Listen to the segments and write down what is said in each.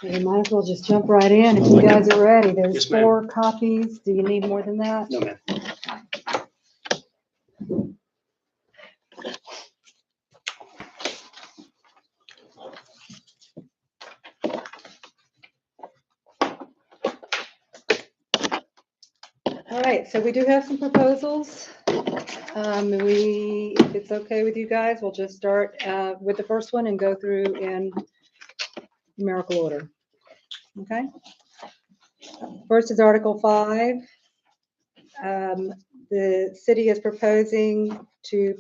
We might as well just jump right in if you guys are ready. There's Yes, ma'am. 4 copies. Do you need more than that? No, ma'am. All right, so we do have some proposals. If it's okay with you guys, we'll just start with the first one and go through in numerical order. Okay? First is Article 5. The city is proposing to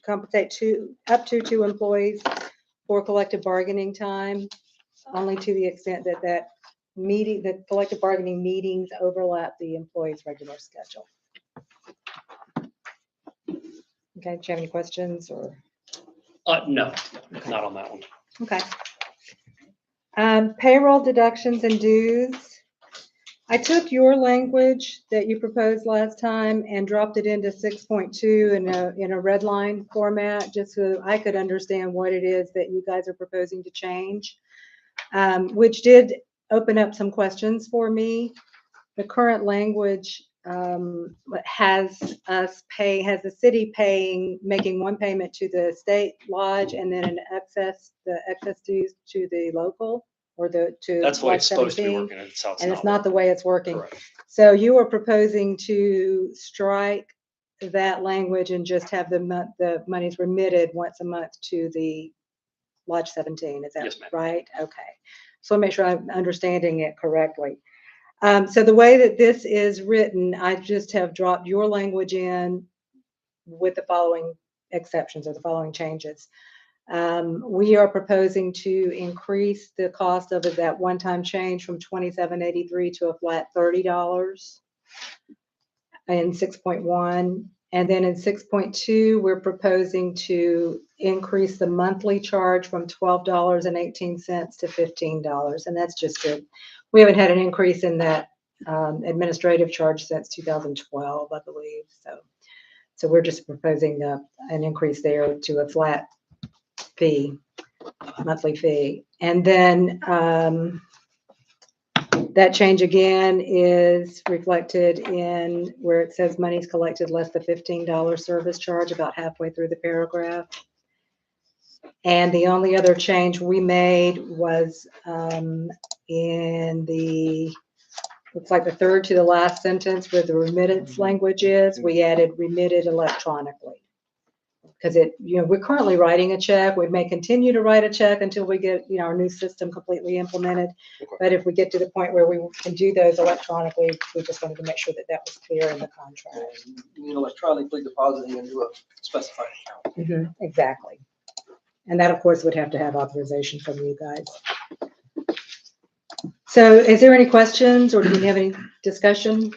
compensate up to 2 employees for collective bargaining time, only to the extent that the collective bargaining meetings overlap the employee's regular schedule. Okay, do you have any questions or? No, not on that one. Okay. Payroll deductions and dues. I took your language that you proposed last time and dropped it into 6.2 in a red line format, just so I could understand what it is that you guys are proposing to change, which did open up some questions for me. The current language has the city making one payment to the state lodge and then the excess dues to the local or to That's the way Lodge it's supposed to be 17, working. and it's not the way it's working. Correct. So you are proposing to strike that language and just have the monies remitted once a month to the Lodge 17. Is that Yes, ma'am. right? Okay. So make sure I'm understanding it correctly. So the way that this is written, I just have dropped your language in with the following exceptions or the following changes. We are proposing to increase the cost of that one-time change from $27.83 to a flat $30 in 6.1. And then in 6.2, we're proposing to increase the monthly charge from $12.18 to $15. And that's just good. We haven't had an increase in that administrative charge since 2012, I believe. So we're just proposing an increase there to a flat fee, monthly fee. And then that change again is reflected in where it says money's collected less the $15 service charge, about halfway through the paragraph. And the only other change we made was in the, looks like the third to the last sentence where the remittance language is, we added remitted electronically. Because we're currently writing a check. We may continue to write a check until we get, our new system completely implemented. Okay. But if we get to the point where we can do those electronically, we just wanted to make sure that that was clear in the contract. You mean electronically depositing into a specified account. Mm-hmm, exactly. And that, of course, would have to have authorization from you guys. So is there any questions or do we have any discussion?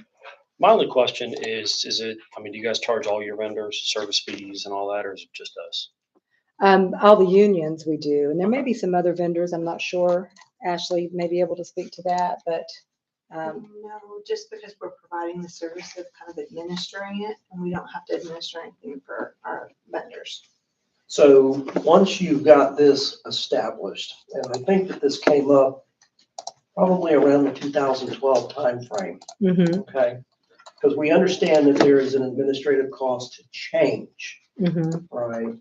My only question is do you guys charge all your vendors service fees and all that, or is it just us? All the unions we do, and there may be some other vendors, I'm not sure. Ashley may be able to speak to that, but. No, just because we're providing the service of kind of administering it, and we don't have to administer anything for our vendors. So once you've got this established, and I think that this came up probably around the 2012 timeframe, Mm-hmm, okay? Because we understand that there is an administrative cost to change, mm-hmm, right?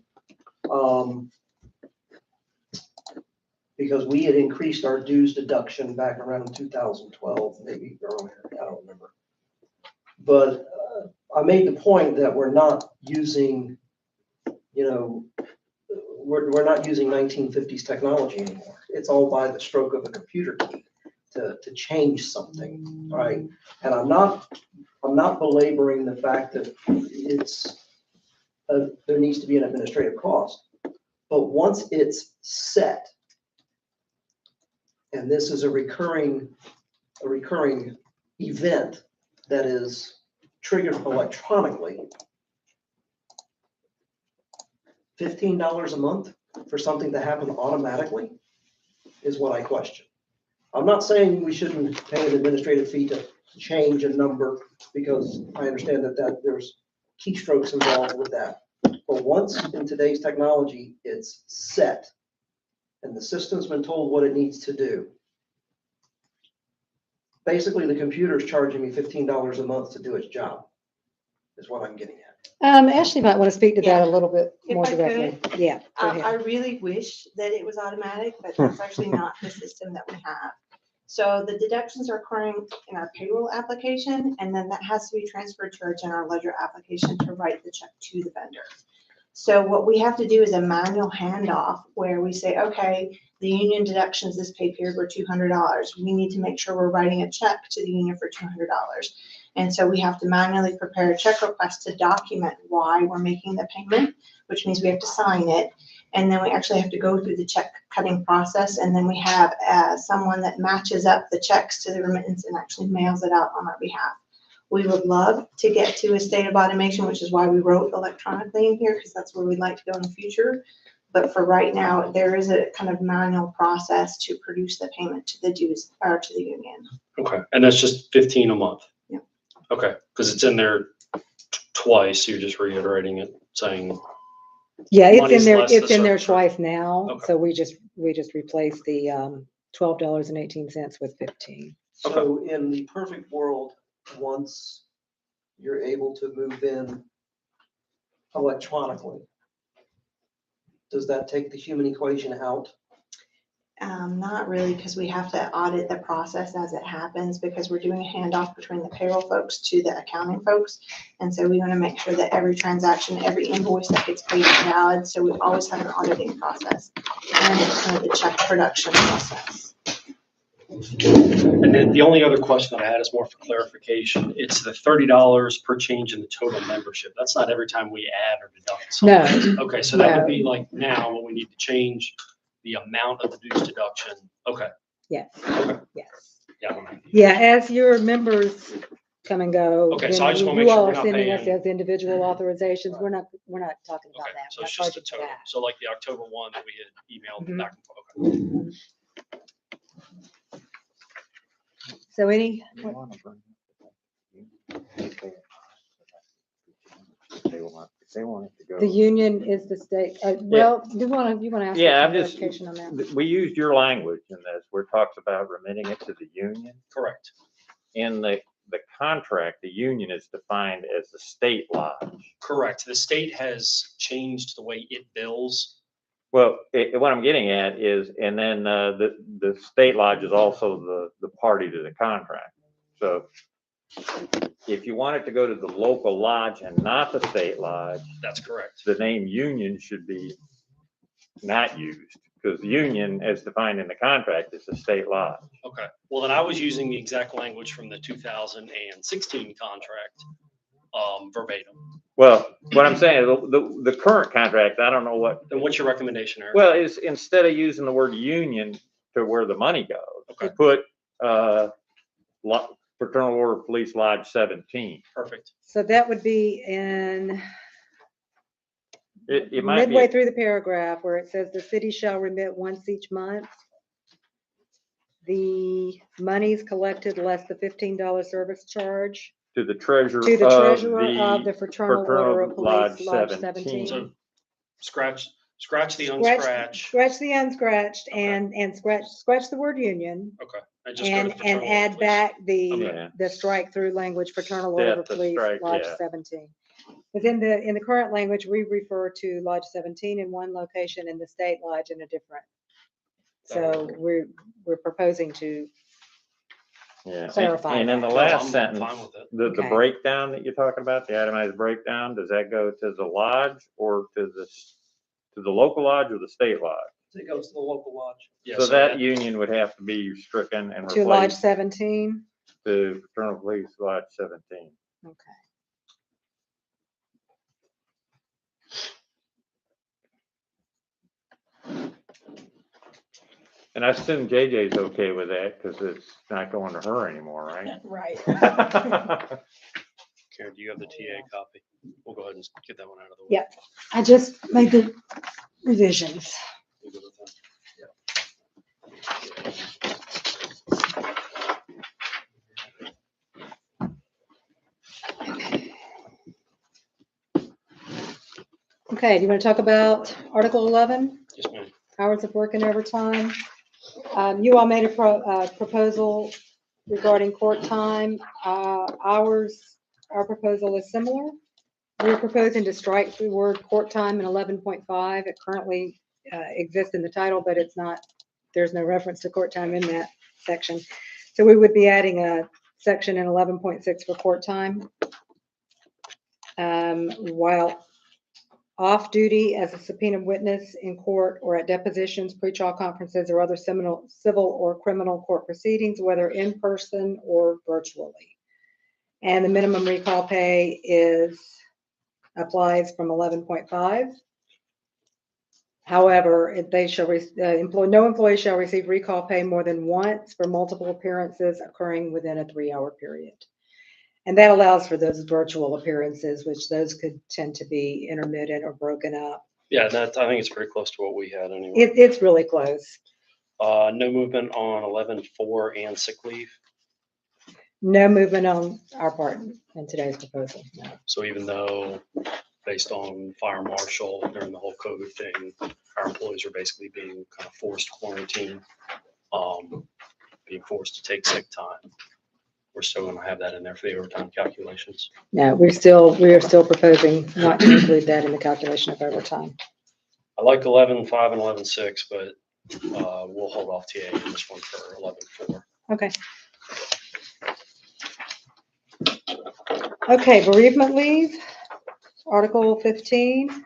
Because we had increased our dues deduction back around 2012, maybe earlier, I don't remember. But I made the point that we're not using, we're not using 1950s technology anymore. It's all by the stroke of a computer key to change something, right? And I'm not belaboring the fact that there needs to be an administrative cost. But once it's set, and this is a recurring event that is triggered electronically, $15 a month for something to happen automatically is what I question. I'm not saying we shouldn't pay an administrative fee to change a number, because I understand that there's keystrokes involved with that. But once in today's technology, it's set and the system's been told what it needs to do, Basically, the computer's charging me $15 a month to do its job, is what I'm getting at. Ashley might want to speak to that Yeah. a little bit If more I directly. Yeah, go I ahead. really wish that it was automatic, but that's actually not the system that we have. So the deductions are occurring in our payroll application, and then that has to be transferred to our general ledger application to write the check to the vendor. So what we have to do is a manual handoff where we say, okay, the union deductions this pay period were $200. We need to make sure we're writing a check to the union for $200. And so we have to manually prepare a check request to document why we're making the payment, which means we have to sign it. And then we actually have to go through the check cutting process. And then we have someone that matches up the checks to the remittance and actually mails it out on our behalf. We would love to get to a state of automation, which is why we wrote electronically in here, because that's where we'd like to go in the future. But for right now, there is a kind of manual process to produce the payment to the dues or to the union. Okay, and that's just 15 a month? Yeah. Okay, because it's in there twice, you're just reiterating it, saying, Yeah, it's in money's there, less it's the in there service charge. twice now. Okay. So we just replaced the $12.18 with 15. So in the perfect world, once you're able to move in electronically, does that take the human equation out? Not really, because we have to audit the process as it happens, because we're doing a handoff between the payroll folks to the accounting folks. And so we want to make sure that every transaction, every invoice that gets paid is valid. So we always have an auditing process and the check production process. and then the only other question that I had is more for clarification. It's the $30 per change in the total membership. That's not every time we add or deduct something. No. Okay, so that No. would be like now when we need to change the amount of the dues deduction. Okay, Yes, okay, yes. yeah. Yeah, as your members come and go. Okay, then so I just wanna you make sure all we're are not sending us paying- as individual authorizations. We're not talking about Okay, that. so We're it's not just the charging for total. that. So like the October one that we had emailed Mhm. back and forth. Okay. So any, If they want it to go. the union is the state, well, you want to ask for Yeah, I'm just, clarification on that? we used your language in this, where it talks about remitting it to the union. Correct. In the contract, the union is defined as the state lodge. Correct. The state has changed the way it bills. Well, what I'm getting at is, and then the state lodge is also the party to the contract. So if you want it to go to the local lodge and not the state lodge, That's correct. the name union should be not used, because the union, as defined in the contract, is the state lodge. Okay. Well, then I was using the exact language from the 2016 contract, verbatim. Well, what I'm saying, the current contract, I don't know what, Then what's your recommendation, Eric? well, is instead of using the word union to where the money goes, Okay. put Fraternal Order of Police Lodge 17. Perfect. So that would be in It might midway be, through the paragraph where it says the city shall remit once each month. The monies collected less the $15 service charge to the treasurer to the of treasurer of the Fraternal Order of Lodge Police Lodge 17. 17. So scratch the unscratch. Scratch the unscratched Okay. and scratch the word union Okay. And just go to and Fraternal Order add Police. back Okay. the strike through language Fraternal Yeah, Order of the Police strike, Lodge yeah. 17. But in the current language, we refer to Lodge 17 in one location and the state lodge in a different. So we're proposing to Yeah, clarify and in the that. No, last I'm sentence, fine with it. the Okay. breakdown that you're talking about, the itemized breakdown, does that go to the lodge or to the local lodge or the state lodge? It goes to the local lodge. Yeah, So that union would have to be stricken and To Lodge replaced 17? to Fraternal Police Lodge 17. Okay. And I assume JJ's okay with that because it's not going to her anymore, right? Right. Karen, do you have the TA copy? We'll go ahead and get that one out of the way. Yeah. I just made the revisions. You good with that? Okay, do you want to talk about Article 11? Yes, ma'am. Hours of work and overtime. You all made a proposal regarding court time. Our proposal is similar. We're proposing to strike the word court time in 11.5. It currently exists in the title, but it's not, there's no reference to court time in that section. So we would be adding a section in 11.6 for court time. While off duty as a subpoenaed witness in court or at depositions, pretrial conferences, or other civil or criminal court proceedings, whether in person or virtually. And the minimum recall pay applies from 11.5. However, no employee shall receive recall pay more than once for multiple appearances occurring within a 3-hour period. And that allows for those virtual appearances, which those could tend to be intermittent or broken up. Yeah, I think it's pretty close to what we had anyway. It's really close. No movement on 11.4 and sick leave. No movement on our part in today's proposal. No. So even though, based on fire marshal during the whole COVID thing, our employees are basically being kind of forced quarantine, being forced to take sick time, we're still going to have that in there for the overtime calculations. No, we are still proposing not to include that in the calculation of overtime. I like 11.5 and 11.6, but we'll hold off TA in this one for 11.4. Okay. Okay, bereavement leave, Article 15.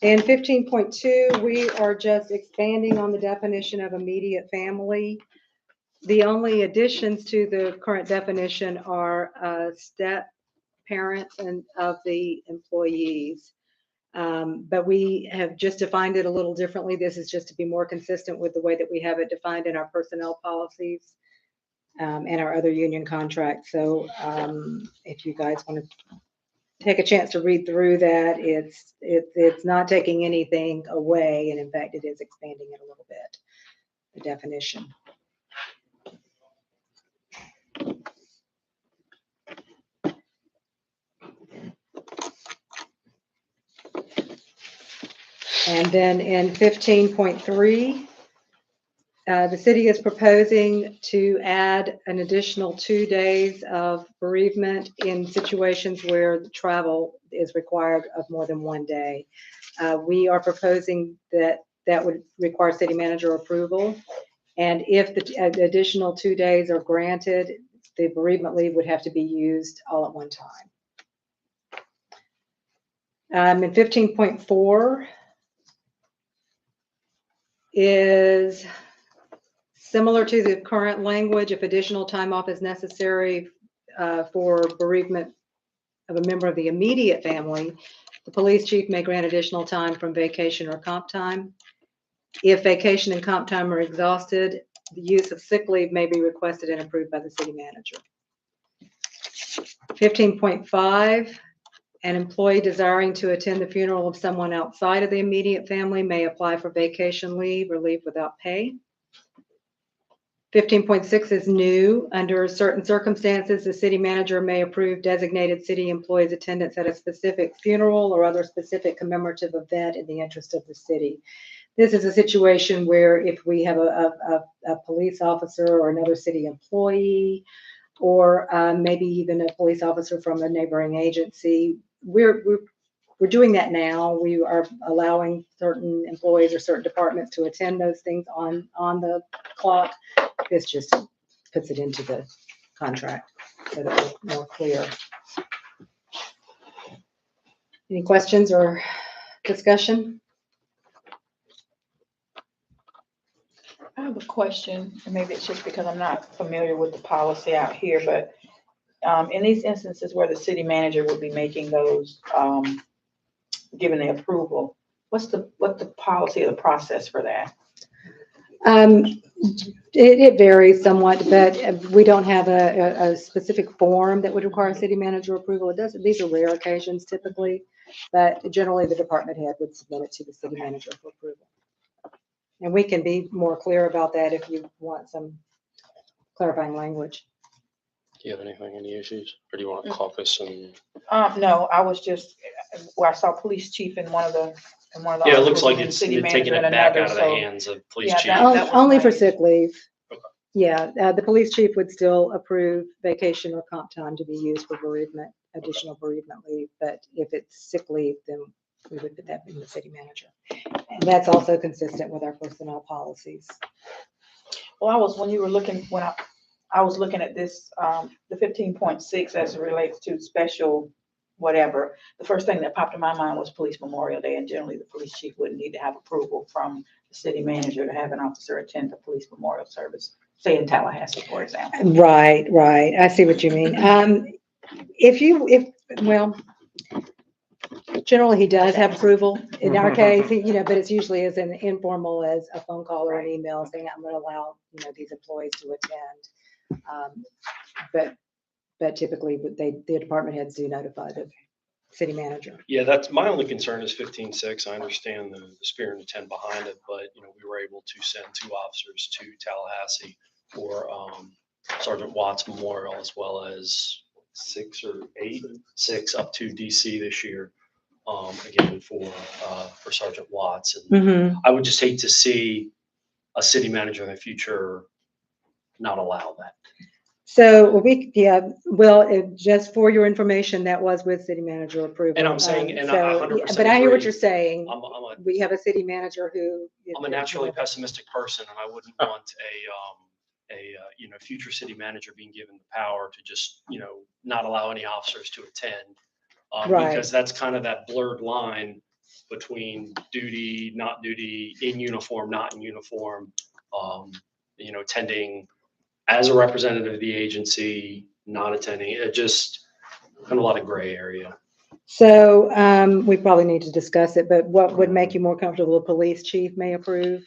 In 15.2, we are just expanding on the definition of immediate family. The only additions to the current definition are step parents and of the employees. But we have just defined it a little differently. This is just to be more consistent with the way that we have it defined in our personnel policies and our other union contracts. So if you guys want to take a chance to read through that, it's not taking anything away, and in fact, it is expanding it a little bit, the definition. And then in 15.3, the city is proposing to add an additional 2 days of bereavement in situations where travel is required of more than 1 day. We are proposing that would require city manager approval. And if the additional 2 days are granted, the bereavement leave would have to be used all at one time. In 15.4 is similar to the current language. If additional time off is necessary for bereavement of a member of the immediate family, the police chief may grant additional time from vacation or comp time. If vacation and comp time are exhausted, the use of sick leave may be requested and approved by the city manager. 15.5, an employee desiring to attend the funeral of someone outside of the immediate family may apply for vacation leave or leave without pay. 15.6 is new. Under certain circumstances, the city manager may approve designated city employees' attendance at a specific funeral or other specific commemorative event in the interest of the city. This is a situation where if we have a police officer or another city employee, or maybe even a police officer from a neighboring agency, we're doing that now. We are allowing certain employees or certain departments to attend those things on the clock. This just puts it into the contract so that we're more clear. Any questions or discussion? I have a question, and maybe it's just because I'm not familiar with the policy out here, but in these instances where the city manager would be making those, giving the approval, what's the policy or the process for that? It varies somewhat, but we don't have a specific form that would require city manager approval. It doesn't. These are rare occasions typically, but generally the department head would submit it to the city manager for approval. And we can be more clear about that if you want some clarifying language. Do you have any issues, or do you want caucus and? No, I was just, where I saw police chief in one of the. Yeah, it looks like and it's city taking manager it in back another, out of the so- hands of police Yeah, chief. that was Only for my- sick leave. Okay. Yeah, the police chief would still approve vacation or comp time to be used for bereavement, additional bereavement leave. But if it's sick leave, then we would put that in the city manager. And that's also consistent with our personnel policies. Well, when you were looking, I was looking at this, the 15.6 as it relates to special whatever, the first thing that popped in my mind was Police Memorial Day, and generally the police chief wouldn't need to have approval from the city manager to have an officer attend the police memorial service, say in Tallahassee, for example. Right, right. I see what you mean. Well, generally he does have approval. In our case, but it's usually as an informal as a phone call or an email saying, I'm going to allow, these employees to attend. But typically the department heads do notify the city manager. Yeah, that's my only concern is 15.6. I understand the spirit and intent behind it, but we were able to send 2 officers to Tallahassee for Sergeant Watts Memorial, as well as 6 up to DC this year. Again for Sergeant Watts, and I would just hate to see a city manager in the future not allow that. So just for your information, that was with city manager approval. And I'm saying, and I 100% but I hear what agree. you're saying. We have a city manager who. I'm a naturally pessimistic person, and I wouldn't want a future city manager being given the power to just not allow any officers to attend, Right. Because that's kind of that blurred line between duty, not duty, in uniform, not in uniform, attending as a representative of the agency, not attending, just kind of a lot of gray area. So we probably need to discuss it, but what would make you more comfortable the police chief may approve?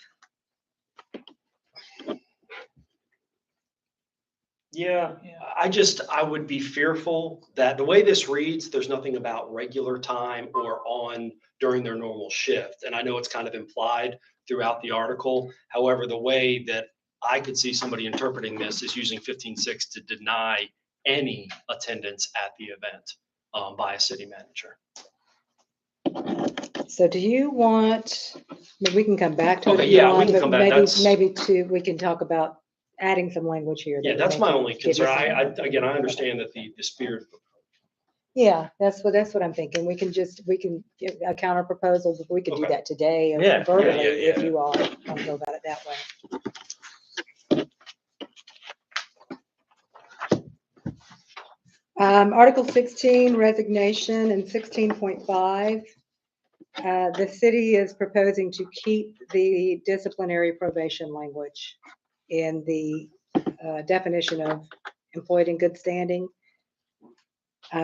Yeah, I would be fearful that the way this reads, there's nothing about regular time or on during their normal shift. And I know it's kind of implied throughout the article. However, the way that I could see somebody interpreting this is using 15.6 to deny any attendance at the event by a city manager. So do you want, we can come back to it. Okay, if you yeah, we want, can but come back. we can talk about adding some language here. Yeah, that's my only concern. I understand that the spirit. Yeah, that's what I'm thinking. We can give a counter proposal, but we could do Okay. that today or Yeah, verbally yeah. if you all want to go about it that way. Article 16, resignation, and 16.5. The city is proposing to keep the disciplinary probation language in the definition of employed in good standing.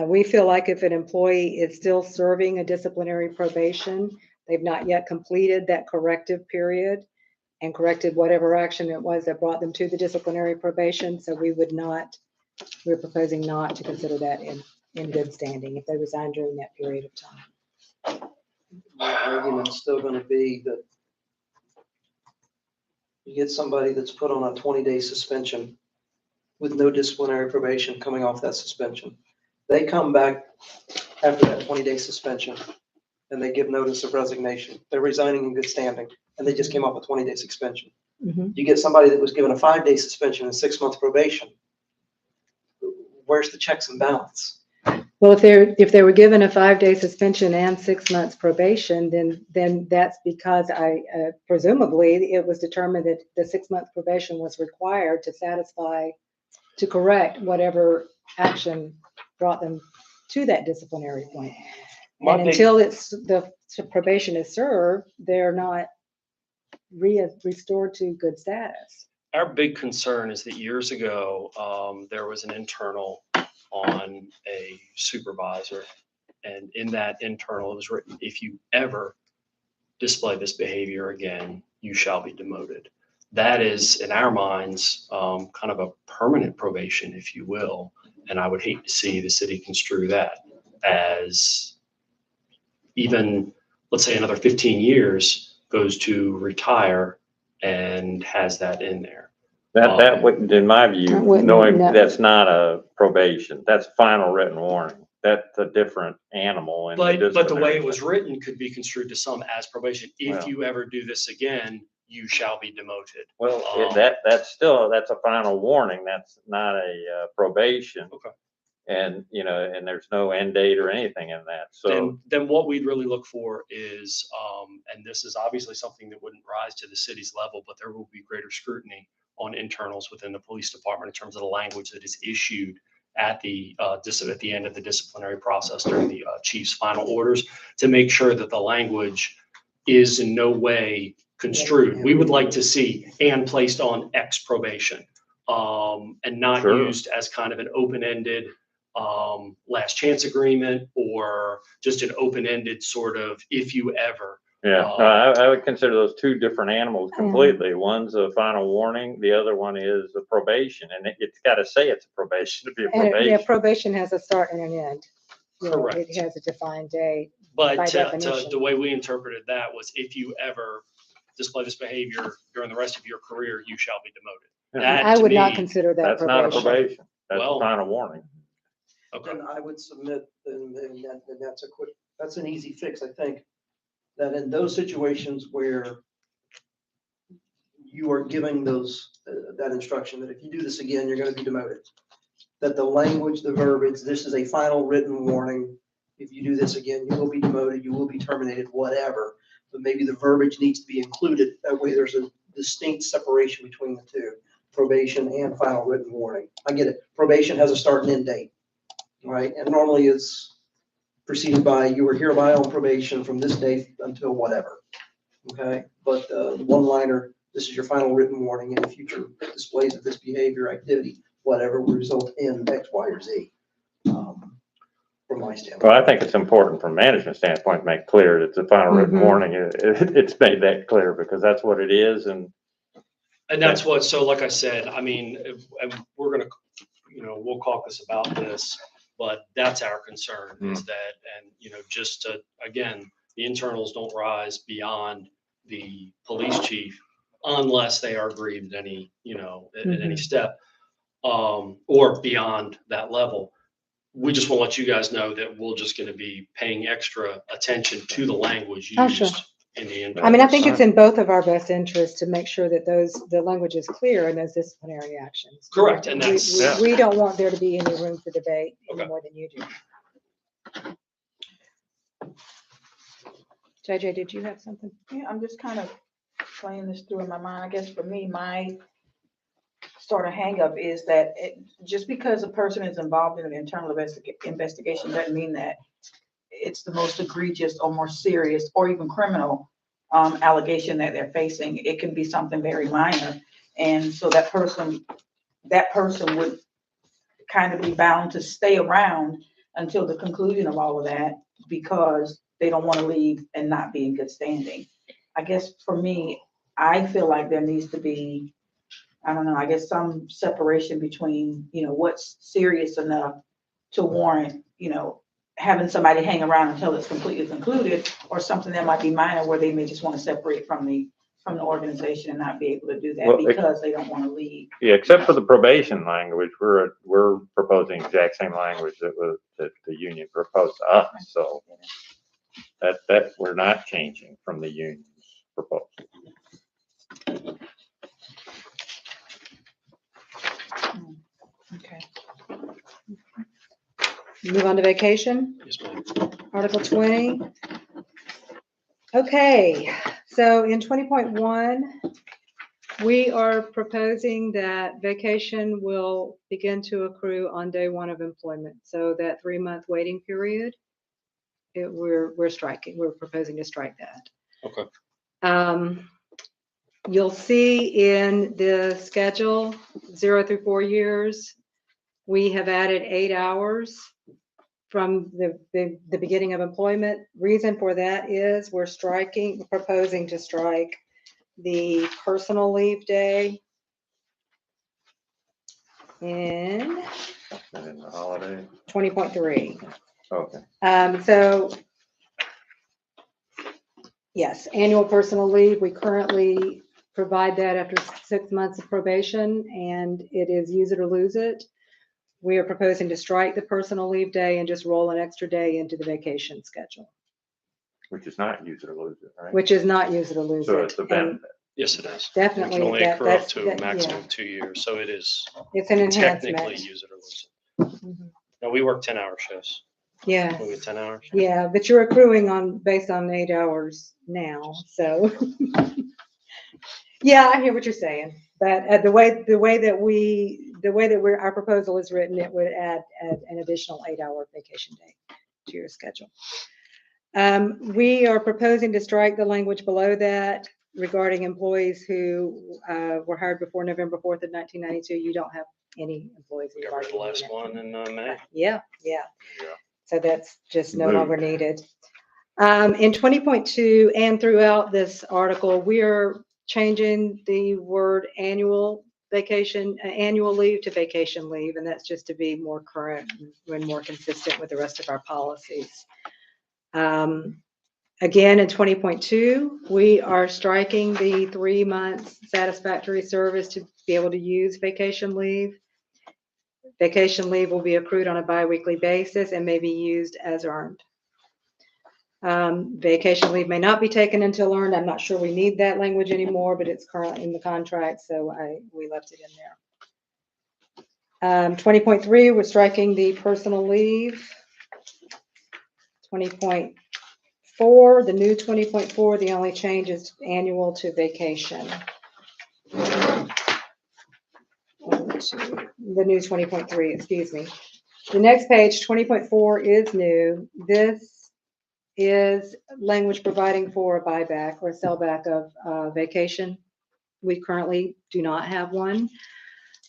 We feel like if an employee is still serving a disciplinary probation, they've not yet completed that corrective period and corrected whatever action it was that brought them to the disciplinary probation. So we're proposing not to consider that in good standing if they resign during that period of time. My argument's still gonna be that you get somebody that's put on a 20-day suspension with no disciplinary probation coming off that suspension. They come back after that 20-day suspension and they give notice of resignation. They're resigning in good standing and they just came off a 20-day suspension. Mm-hmm. You get somebody that was given a 5-day suspension and 6-month probation. Where's the checks and balance? Well, if they were given a 5-day suspension and 6 months probation, then that's because presumably it was determined that the 6-month probation was required to correct whatever action brought them to that disciplinary point. And until the probation is served, they're not restored to good status. Our big concern is that years ago, there was an internal on a supervisor, and in that internal it was written, if you ever display this behavior again, you shall be demoted. That is, in our minds, kind of a permanent probation, if you will, and I would hate to see the city construe that as even, let's say, another 15 years goes to retire and has that in there. That wouldn't, in my view, No. that's not a probation, that's final written warning. That's a different animal. But the way it was written could be construed to some as probation. If you ever do this again, you shall be demoted. Well, Um, that's a final warning. That's not a probation. Okay. And, and there's no end date or anything in that. So, then what we'd really look for is, and this is obviously something that wouldn't rise to the city's level, but there will be greater scrutiny on internals within the police department in terms of the language that is issued at the end of the disciplinary process during the chief's final orders, to make sure that the language is in no way construed. We would like to see and placed on X probation, and not Sure. used as kind of an open-ended last chance agreement, or just an open-ended sort of if you ever. yeah, no, I would consider those two different animals completely. One's a final warning, the other one is a probation, and it's got to say it's a probation to be a And probation. yeah, probation has a start and an end. You know, Correct. It has a defined date. But By definition. the way we interpreted that was, if you ever display this behavior during the rest of your career, you shall be demoted. Yeah. That, I to would not me- consider that That's not a probation. probation. That's Well- a final warning. Okay. And I would submit, and that's an easy fix, I think, that in those situations where you are giving that instruction, that if you do this again, you're gonna be demoted, that the language, the verbiage, this is a final written warning. If you do this again, you will be demoted, you will be terminated, whatever. But maybe the verbiage needs to be included. That way there's a distinct separation between the two, probation and final written warning. I get it. Probation has a start and end date, right? And normally it's preceded by, you were hereby on probation from this date until whatever. Okay, but one liner, this is your final written warning, and future displays of this behavior, activity, whatever will result in X, Y, or Z. From my standpoint. Well, I think it's important from a management standpoint to make clear that it's a final written Mhm. warning. It's made that clear because that's what it is. And that's what, so like I said, I mean, and we're gonna, we'll caucus about this, but that's our concern, is that, and, just to, again, the internals don't rise beyond the police chief unless they are grieved any, at any step, or beyond that level. We just want to let you guys know that we're just going to be paying extra attention to the language Oh, sure. used in the I mean, I internals. think it's in both of our best interests to make sure that the language is clear in those disciplinary actions. Correct, and We- that's- we- Yeah. We don't want there to be any room for debate any Okay. more than you do. JJ, did you have something? Yeah, I'm just kind of playing this through in my mind. I guess for me, my sort of hangup is that just because a person is involved in an internal investigation doesn't mean that it's the most egregious or more serious or even criminal allegation that they're facing. It can be something very minor. And so that person would kind of be bound to stay around until the conclusion of all of that, because they don't want to leave and not be in good standing. I guess for me, I feel like there needs to be, I don't know, I guess some separation between, what's serious enough to warrant, having somebody hang around until it's completely concluded, or something that might be minor where they may just want to separate from the organization and not be able to do that Well, because they don't want to leave. yeah, except for the probation language, we're proposing the exact same language that the union proposed to us. So that we're not changing from the union's proposal. Okay. Move on to vacation, Yes, ma'am. Article 20. Okay, so in 20.1, we are proposing that vacation will begin to accrue on day one of employment. So that 3-month waiting period, we're proposing to strike that. Okay. You'll see in the schedule, 0 through 4 years, we have added 8 hours from the beginning of employment. Reason for that is we're proposing to strike the personal leave day in And in the holiday, 20.3. okay. So yes, annual personal leave, we currently provide that after 6 months of probation, and it is use it or lose it. We are proposing to strike the personal leave day and just roll an extra day into the vacation schedule, Which is not use it or lose it, right? which is not use it or lose So it. it's a And benefit. Yes, it is. Definitely, We can only that- accrue up that's- to a that- maximum yeah. of 2 years, so it is It's an technically enhancement. use it or lose Mhm. it. No, we work 10-hour shifts. Yeah. We get 10 hours. Yeah, but you're accruing based on 8 hours now, so. Yeah, I hear what you're saying, but the way that our proposal is written, it would add an additional 8-hour vacation day to your schedule. We are proposing to strike the language below that regarding employees who were hired before November 4th of 1992. You don't have any employees. We who got rid of the are last in it. one in May. Yeah. Yeah. So that's just no Moved. longer needed. In 20.2 and throughout this article, we are changing the word annual leave to vacation leave, and that's just to be more current and more consistent with the rest of our policies. Again, in 20.2, we are striking the 3 months satisfactory service to be able to use vacation leave. Vacation leave will be accrued on a biweekly basis and may be used as earned. Vacation leave may not be taken until earned. I'm not sure we need that language anymore, but it's currently in the contract, so we left it in there. 20.3, we're striking the personal leave. 20.4, the new 20.4, the only change is annual to vacation. The new 20.3, excuse me. The next page, 20.4, is new. This is language providing for a buyback or sellback of vacation. We currently do not have one.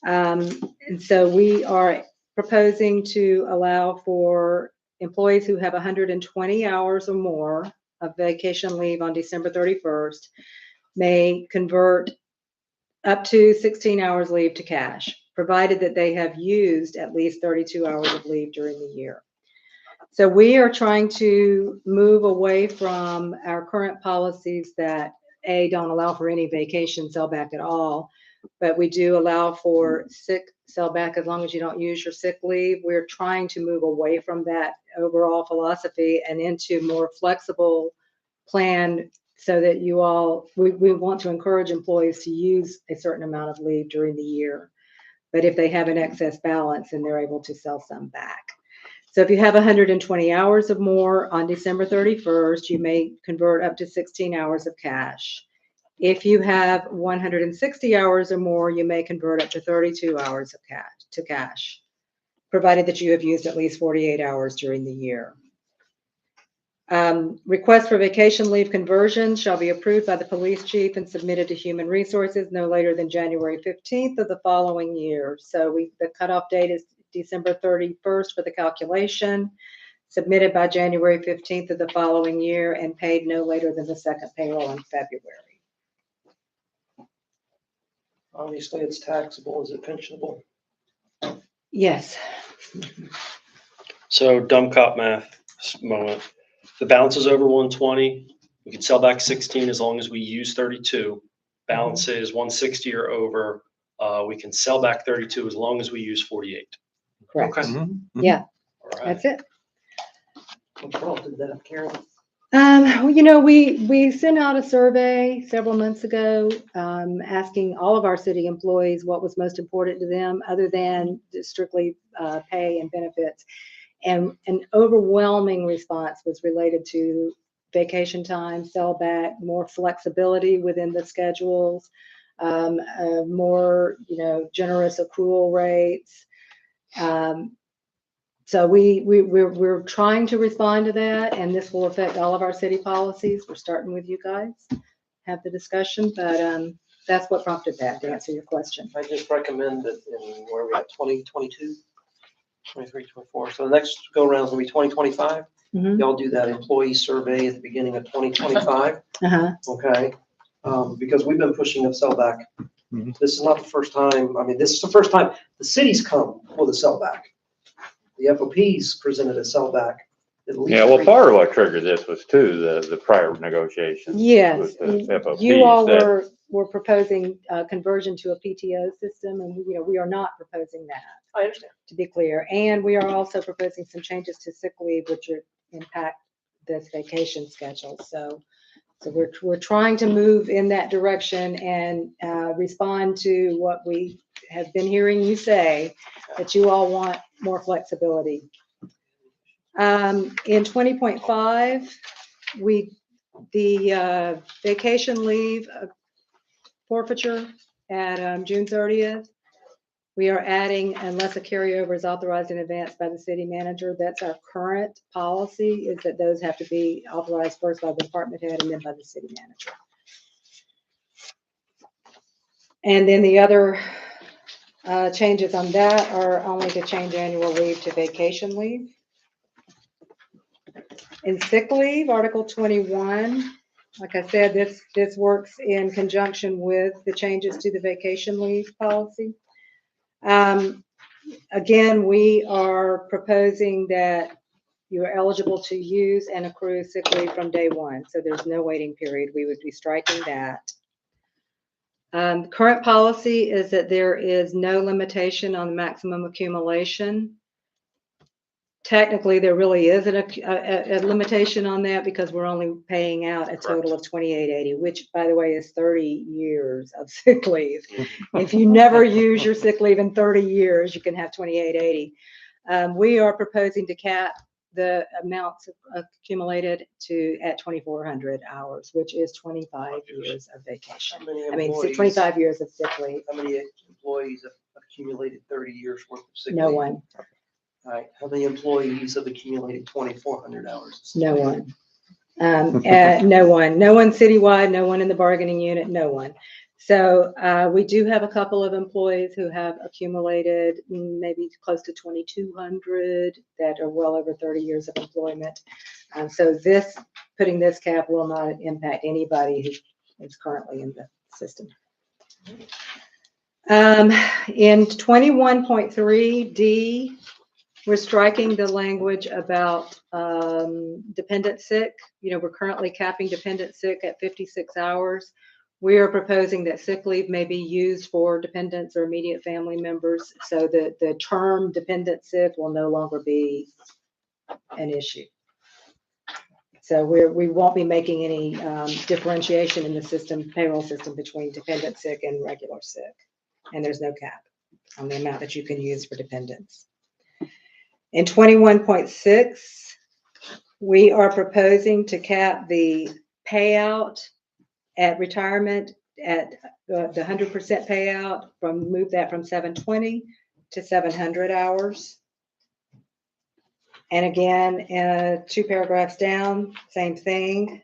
And so we are proposing to allow for employees who have 120 hours or more of vacation leave on December 31st may convert up to 16 hours leave to cash, provided that they have used at least 32 hours of leave during the year. So we are trying to move away from our current policies that don't allow for any vacation sellback at all, but we do allow for sick sellback as long as you don't use your sick leave. We're trying to move away from that overall philosophy and into more flexible plan so that we want to encourage employees to use a certain amount of leave during the year. But if they have an excess balance, then they're able to sell some back. So if you have 120 hours or more on December 31st, you may convert up to 16 hours of cash. If you have 160 hours or more, you may convert up to 32 hours of cash, provided that you have used at least 48 hours during the year. Requests for vacation leave conversion shall be approved by the police chief and submitted to Human Resources no later than January 15th of the following year. So the cutoff date is December 31st for the calculation, submitted by January 15th of the following year, and paid no later than the second payroll in February. Obviously, it's taxable. Is it pensionable? Yes. So dumb cop math moment. The balance is over 120. We can sell back 16 as long as we use 32. Balance is 160 or over. We can sell back 32 as long as we use 48. Correct. Okay. Yeah, All right. that's it. What prompted that, Karen? We sent out a survey several months ago, asking all of our city employees what was most important to them other than strictly pay and benefits. And an overwhelming response was related to vacation time, sellback, more flexibility within the schedules, more, generous accrual rates. So we're trying to respond to that, and this will affect all of our city policies. We're starting with you guys, have the discussion, but that's what prompted that, to answer your question. I just recommend that in where we at 2022, 23, 24. So the next go around is gonna be 2025. Mhm. Y'all do that employee survey at the beginning of 2025, Uh-huh. okay? Because we've been pushing up sellback. Mhm. This is not the first time, this is the first time the city's come with a sellback. The FOPs presented a sellback at least. Yeah, well, part of what triggered this was too, the prior negotiations. Yes, with the FOPs you all that- were proposing conversion to a PTO system, and we are not proposing that, I understand. to be clear. And we are also proposing some changes to sick leave, which impact this vacation schedule. So So we're trying to move in that direction and respond to what we have been hearing you say, that you all want more flexibility. In 20.5, the vacation leave forfeiture at June 30th, we are adding, unless a carryover is authorized in advance by the city manager. That's our current policy, is that those have to be authorized first by the department head and then by the city manager. And then the other changes on that are only to change annual leave to vacation leave. In sick leave, Article 21, like I said, this works in conjunction with the changes to the vacation leave policy. Again, we are proposing that you are eligible to use and accrue sick leave from day one. So there's no waiting period. We would be striking that. Current policy is that there is no limitation on the maximum accumulation. Technically, there really is a limitation on that because we're only paying out a total of $28.80, which, by the way, is 30 years of sick leave. If you never use your sick leave in 30 years, you can have $28.80. We are proposing to cap the amounts accumulated at 2,400 hours, which is 25 years of vacation. I mean, 25 years of sick leave. How many employees have accumulated 30 years worth of sick leave? No one. All right, how many employees have accumulated 2,400 hours? No one. No one. No one citywide, no one in the bargaining unit, no one. So we do have a couple of employees who have accumulated maybe close to 2,200 that are well over 30 years of employment. So putting this cap will not impact anybody who is currently in the system. In 21.3D, we're striking the language about dependent sick. We're currently capping dependent sick at 56 hours. We are proposing that sick leave may be used for dependents or immediate family members, so that the term dependent sick will no longer be an issue. So we won't be making any differentiation in the payroll system between dependent sick and regular sick. And there's no cap on the amount that you can use for dependents. In 21.6, we are proposing to cap the payout at retirement at the 100% payout, move that from 720 to 700 hours. And again, 2 paragraphs down, same thing,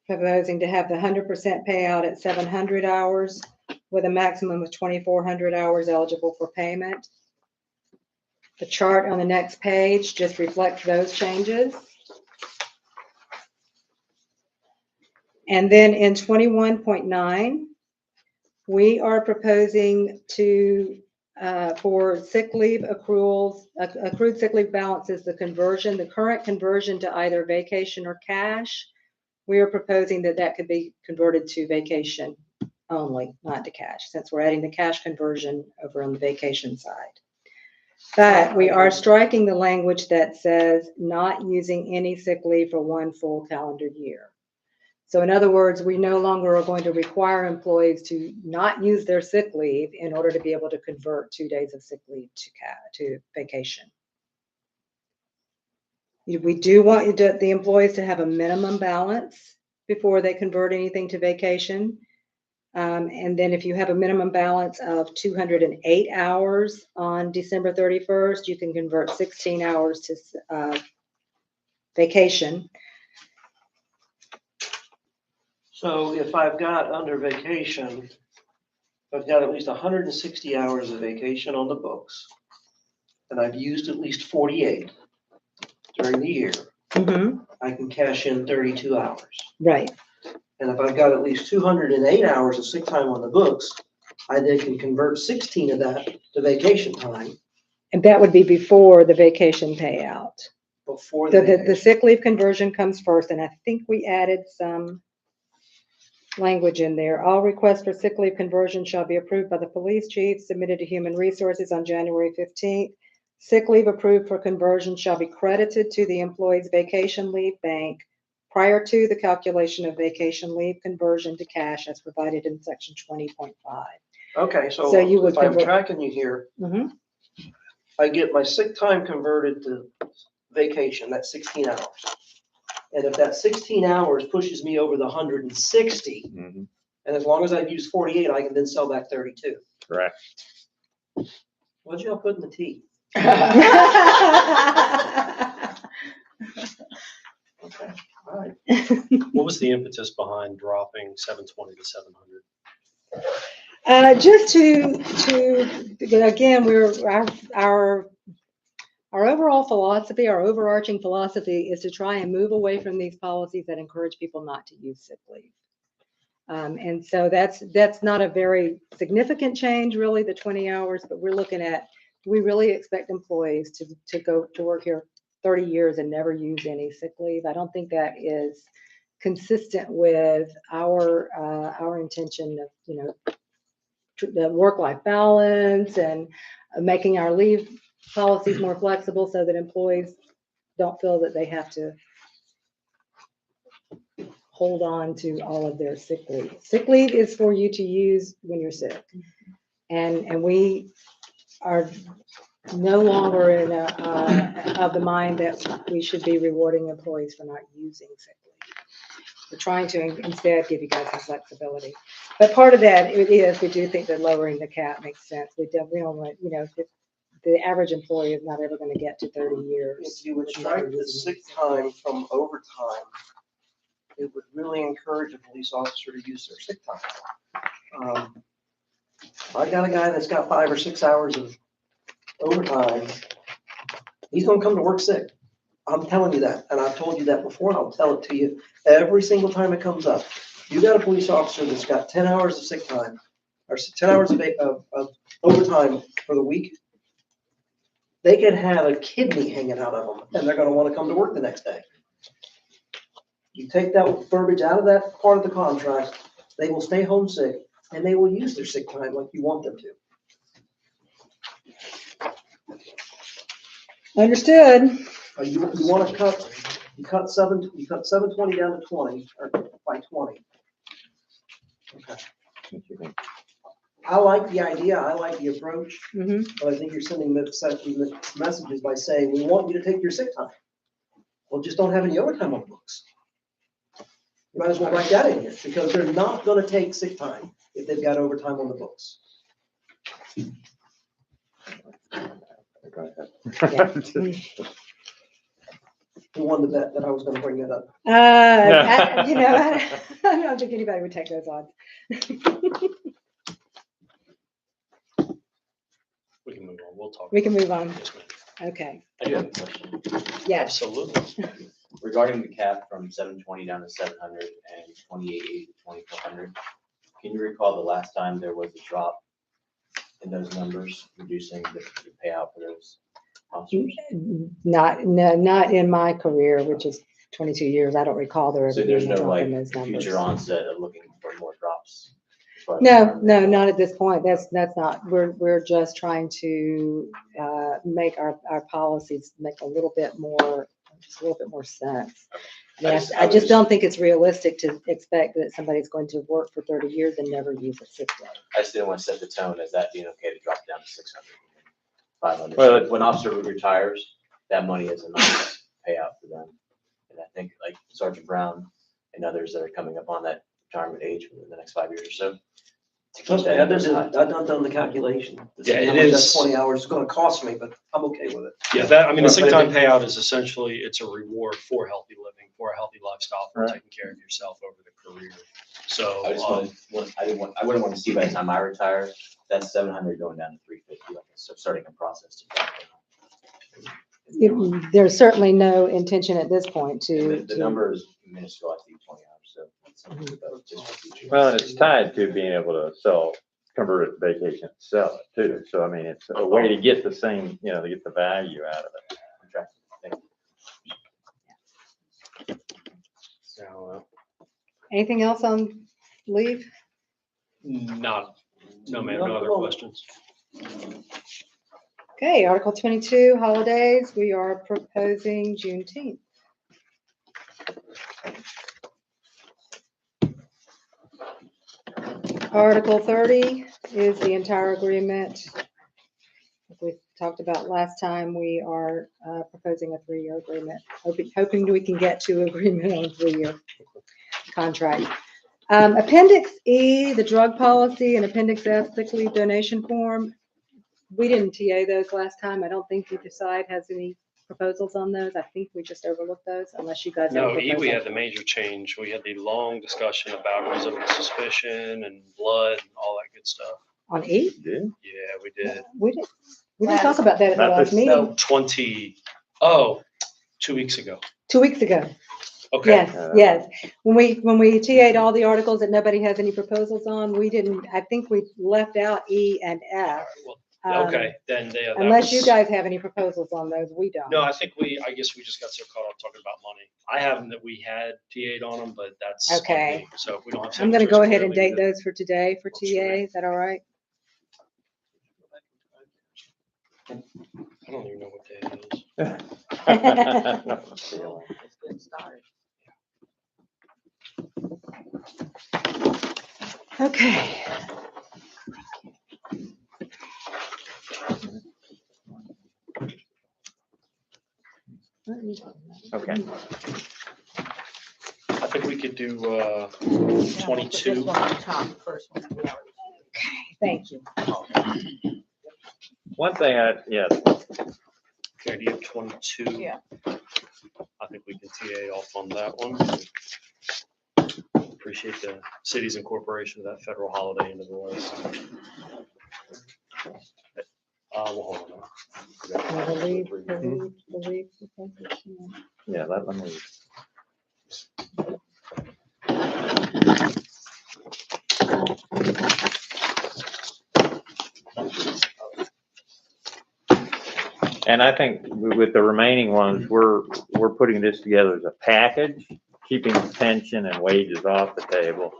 proposing to have the 100% payout at 700 hours with a maximum of 2,400 hours eligible for payment. The chart on the next page just reflects those changes. And then in 21.9, we are proposing for sick leave accruals, accrued sick leave balances, the current conversion to either vacation or cash. We are proposing that could be converted to vacation only, not to cash, since we're adding the cash conversion over on the vacation side. But we are striking the language that says not using any sick leave for 1 full calendar year. So in other words, we no longer are going to require employees to not use their sick leave in order to be able to convert 2 days of sick leave to vacation. We do want the employees to have a minimum balance before they convert anything to vacation. And then if you have a minimum balance of 208 hours on December 31st, you can convert 16 hours to vacation. So if I've got under vacation, I've got at least 160 hours of vacation on the books, and I've used at least 48 during the year, I can cash in 32 hours. Right. And if I've got at least 208 hours of sick time on the books, I then can convert 16 of that to vacation time. And that would be before the vacation payout. Before The sick leave conversion comes first, and I think we added some language in there. All requests for sick leave conversion shall be approved by the police chief, submitted to Human Resources on January 15th. Sick leave approved for conversion shall be credited to the employee's vacation leave bank prior to the calculation of vacation leave conversion to cash as provided in section 20.5. Okay, So so you would if I'm convert- tracking you here, Mhm. I get my sick time converted to vacation, that's 16 hours. And if that 16 hours pushes me over the 160, Mhm. and as long as I've used 48, I can then sell back 32. Correct. What'd y'all put in the tea? Okay, all right. What was the impetus behind dropping 720 to 700? Just to again, our overall philosophy, our overarching philosophy is to try and move away from these policies that encourage people not to use sick leave. And so that's not a very significant change, really, the 20 hours, but we're looking at, we really expect employees to go to work here 30 years and never use any sick leave. I don't think that is consistent with our intention of, the work-life balance and making our leave policies more flexible so that employees don't feel that they have to hold on to all of their sick leave. Sick leave is for you to use when you're sick. And we are no longer of the mind that we should be rewarding employees for not using sick leave. We're trying to instead give you guys some flexibility. But part of that we do think that lowering the cap makes sense. We don't want, the average employee is not ever going to get to 30 years. If you would strike the sick time from overtime, it would really encourage a police officer to use their sick time. I got a guy that's got 5 or 6 hours of overtime. He's gonna come to work sick. I'm telling you that, and I've told you that before, and I'll tell it to you every single time it comes up. You got a police officer that's got 10 hours of sick time, or 10 hours of overtime for the week. They could have a kidney hanging out of them, and they're gonna wanna come to work the next day. You take that verbiage out of that part of the contract, they will stay home sick, and they will use their sick time like you want them to. Understood. You want to cut 720 down to 20, or by 20. Okay. I like the idea, I like the approach, Mhm. but I think you're sending mixed messages by saying, we want you to take your sick time. Well, just don't have any overtime on the books. You might as well write that in here, because they're not gonna take sick time if they've got overtime on the books. Who won the bet that I was gonna bring that up? I don't think anybody would take those odds. We can move on. We'll talk. We can move on. Yes, ma'am. Okay. I do have a question. Yes. Absolutely. Regarding the cap from 720 down to 700 and 2880 to 2400, can you recall the last time there was a drop in those numbers, reducing the payout for those officers? Not in my career, which is 22 years. I don't recall there ever So there's being a no drop like in those numbers. future onset of looking for more drops? as far as No, retirement? not at this point. That's not, we're just trying to make our policies make a little bit more sense. I just don't think it's realistic to expect that somebody's going to work for 30 years and never use a sick day. I just didn't want to set the tone as that being okay to drop down to 600, 500. Well, When officer retires, that money is a nice payout for them. And I think like Sergeant Brown and others that are coming up on that retirement age within the next 5 years or so. to keep Trust me, that I've number high. done the calculation. to see Yeah, how it much that is. 20 hours is gonna cost me, but I'm okay with it. Yeah, the sick time payout is essentially, it's a reward for healthy living, for a healthy lifestyle, for Right. taking care of yourself over the career. So, I just I wouldn't want to see by the time I retire, that 700 going down to 350, like it's starting a process to drop down. There's certainly no intention at this point And to. the number is minuscule, I think 20 hours, so that's something about just for future. Well, and it's tied to being able to convert it to vacation, and sell it too. So I mean, it's a way to get the same, to get the value out of it. Thank you. so, Anything else on leave? no, ma'am, no other questions. Okay, Article 22, holidays. We are proposing Juneteenth. Article 30 is the entire agreement. As we talked about last time, we are proposing a 3-year agreement, hoping we can get to agreement on a 3-year contract. Appendix E, the drug policy, and Appendix F, sick leave donation form. We didn't TA those last time. I don't think either side has any proposals on those. I think we just overlooked those unless you guys have a No, E, we proposal. had the major change. We had the long discussion about reasonable suspicion and blood and all that good stuff. On E? Yeah. Yeah, we did. We didn't talk about that at the Not last this- meeting, 2 weeks ago. 2 weeks ago. Okay. Yes. When we TA'd all the articles that nobody has any proposals on, we didn't, I think we left out E and F. Well, Um, okay, then that Unless you was- guys have any proposals on those, we don't. No, I guess we just got so caught up talking about money. I haven't that we had TA'd on them, but that's. on Okay. me. So if we don't have. I'm gonna go signatures, ahead and clearly date we did. those for today for Works for me. TA. Is that all right? I don't even know what day it is. Okay. Okay. I think we could do 22. This one on top, the first one. Thank you. One thing, yeah, Okay, do you have 22? Yeah. I think we can TA off on that one. Appreciate the city's incorporation of that federal holiday into the list. We'll hold on. Believe. yeah, let me. And I think with the remaining ones, we're putting this together as a package, keeping pension and wages off the table,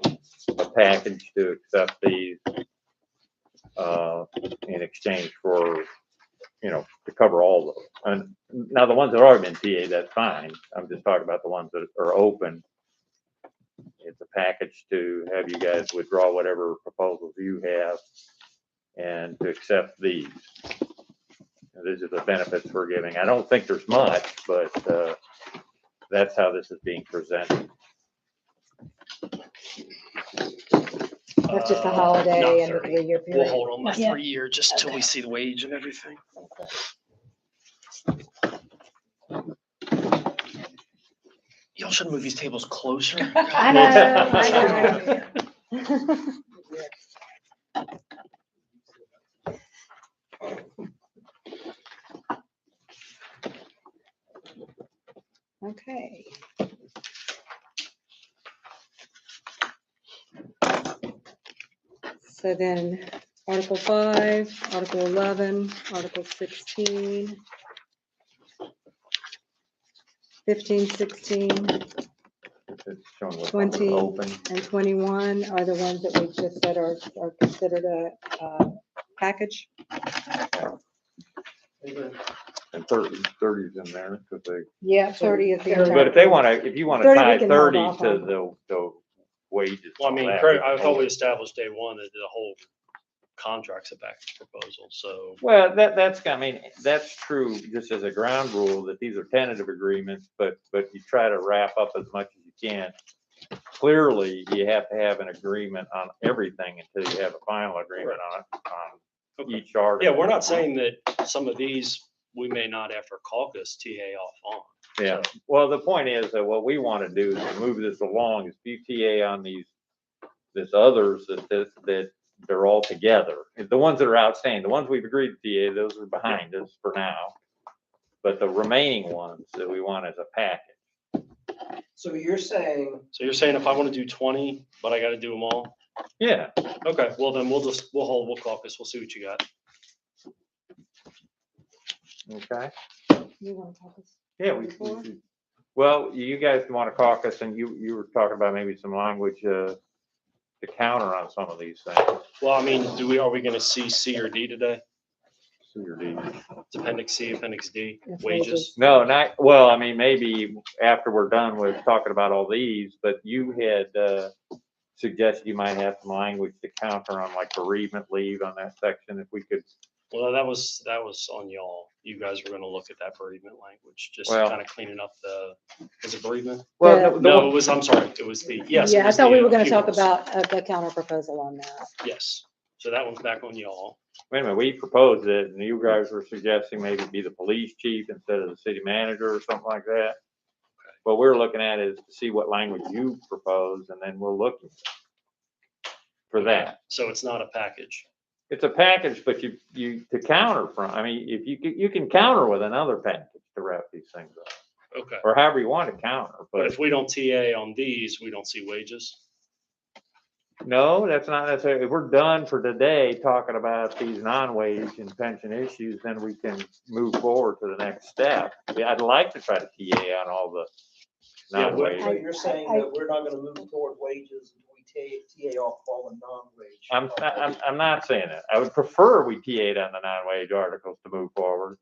a package to accept these in exchange for, to cover all those. And now the ones that are already been TA, that's fine. I'm just talking about the ones that are open. It's a package to have you guys withdraw whatever proposals you have and to accept these. And these are the benefits we're giving. I don't think there's much, but that's how this is being presented. That's just a holiday Not and the 30. 3-year We'll period. hold on that Yeah. 3-year just till we see the wage and everything. Y'all should move these tables closer. I know. Okay. So then Article 5, Article 11, Article 16, 15, 16, It's showing what's 20. open. and 21 are the ones that we just said are considered a package. And 30's in there because they. Yeah, 30 is the But entire. if they want to, if you want to 30 we tie can hold 30 off to on. the wages. Well, I and mean, all that, Craig, we I can thought hold we it. established day one that the whole contract's a package proposal, so. Well, I mean, that's true just as a ground rule that these are tentative agreements, but you try to wrap up as much as you can. Clearly, you have to have an agreement on everything until you have a final agreement on it, on Okay. each article. Yeah, we're not saying that some of these, we may not after caucus TA off on. Yeah, well, the point is that what we want to do is to move this along is BTA on this others that they're all together. The ones that are outstanding, the ones we've agreed to TA, those are behind us for now. But the remaining ones that we want as a package. So you're saying, So you're saying if I want to do 20, but I got to do them all? Yeah, Okay, well then we'll caucus, we'll see what you got. okay. You want to talk this? Yeah, well, you guys want to caucus and you were talking about maybe some language to counter on some of these things. Well, I mean, are we going to see C or D today? C or D? It's Appendix C, Appendix D, It's wages. No, not, well, I mean, maybe after we're done with talking about all these, but you had, suggested you might have some language to counter on like bereavement leave on that section, if we could. Well, that was on y'all. You guys were gonna look at that bereavement language, just Well- kind of cleaning up is it bereavement? Well, Yeah. No, it was, I'm sorry, it was yes. it Yeah, I was thought the, we were gonna talk funerals. about the counter proposal on that. Yes, so that one's back on y'all. Wait a minute, we proposed it, and you guys were suggesting maybe be the police chief instead of the city manager or something like that. What we're looking at is to see what language you propose, and then we'll look for that. So it's not a package. It's a package, but you to counter from, I mean, if you can counter with another package to wrap these things up, Okay. or however you want to counter, But but if we don't TA on these, we don't see wages. no, that's not necessarily, if we're done for today talking about these non-wage and pension issues, then we can move forward to the next step. Yeah, I'd like to try to TA on all the Yeah, non-wage. So you're saying that we're not gonna move toward wages until we TA off all the non-wage. I'm not saying that. I would prefer we TA'd on the non-wage articles to move forward.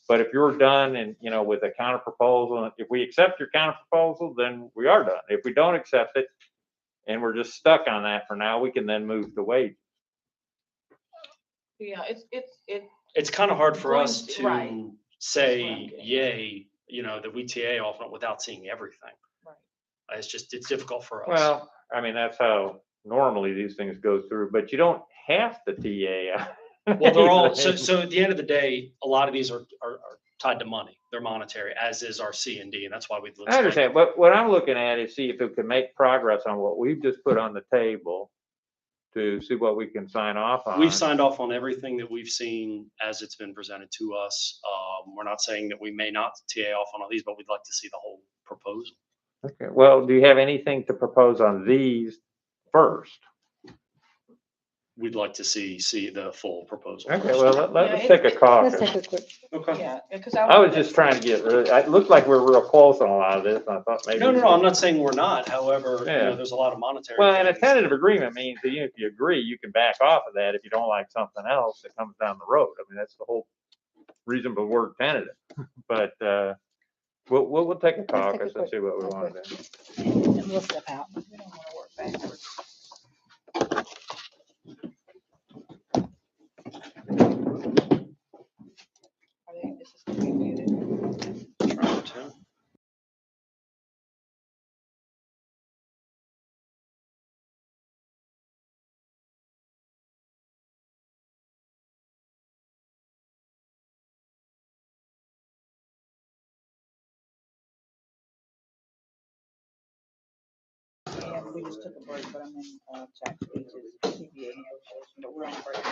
But if you're done and, with a counter proposal, if we accept your counter proposal, then we are done. If we don't accept it and we're just stuck on that for now, we can then move to wage. Yeah, It's kind of hard for Going us to- right. to say Right. yay, that we TA off on it without seeing everything. Right. It's difficult for us. Well, I mean, that's how normally these things go through, but you don't have to TA. Well, they're all, so at the end of the day, a lot of these are tied to money. They're monetary, as is our C and D, and that's why we. I understand, but what I'm looking at is see if it can make progress on what we've just put on the table to see what we can sign off on. We've signed off on everything that we've seen as it's been presented to us. We're not saying that we may not TA off on all these, but we'd like to see the whole proposal. Okay, well, do you have anything to propose on these first? We'd like to see the full proposal. Okay, first. well, let's Yeah, take a Let's caucus. take a quick, Okay. Yeah, because I was just trying to get rid it looked like we were real close on a lot of this, and I thought maybe. No, I'm not saying we're not. However, Yeah. there's a lot of monetary. Well, and a things. tentative agreement means that if you agree, you can back off of that if you don't like something else that comes down the road. I mean, that's the whole reason for the word tentative. But, we'll take a take a caucus and quick- see what we a want quick- to do. and we'll step out. We don't want to work backwards. This is gonna be muted. Trying to. And we just took a break, but I'm in, chapter CBA negotiation, but we're on break.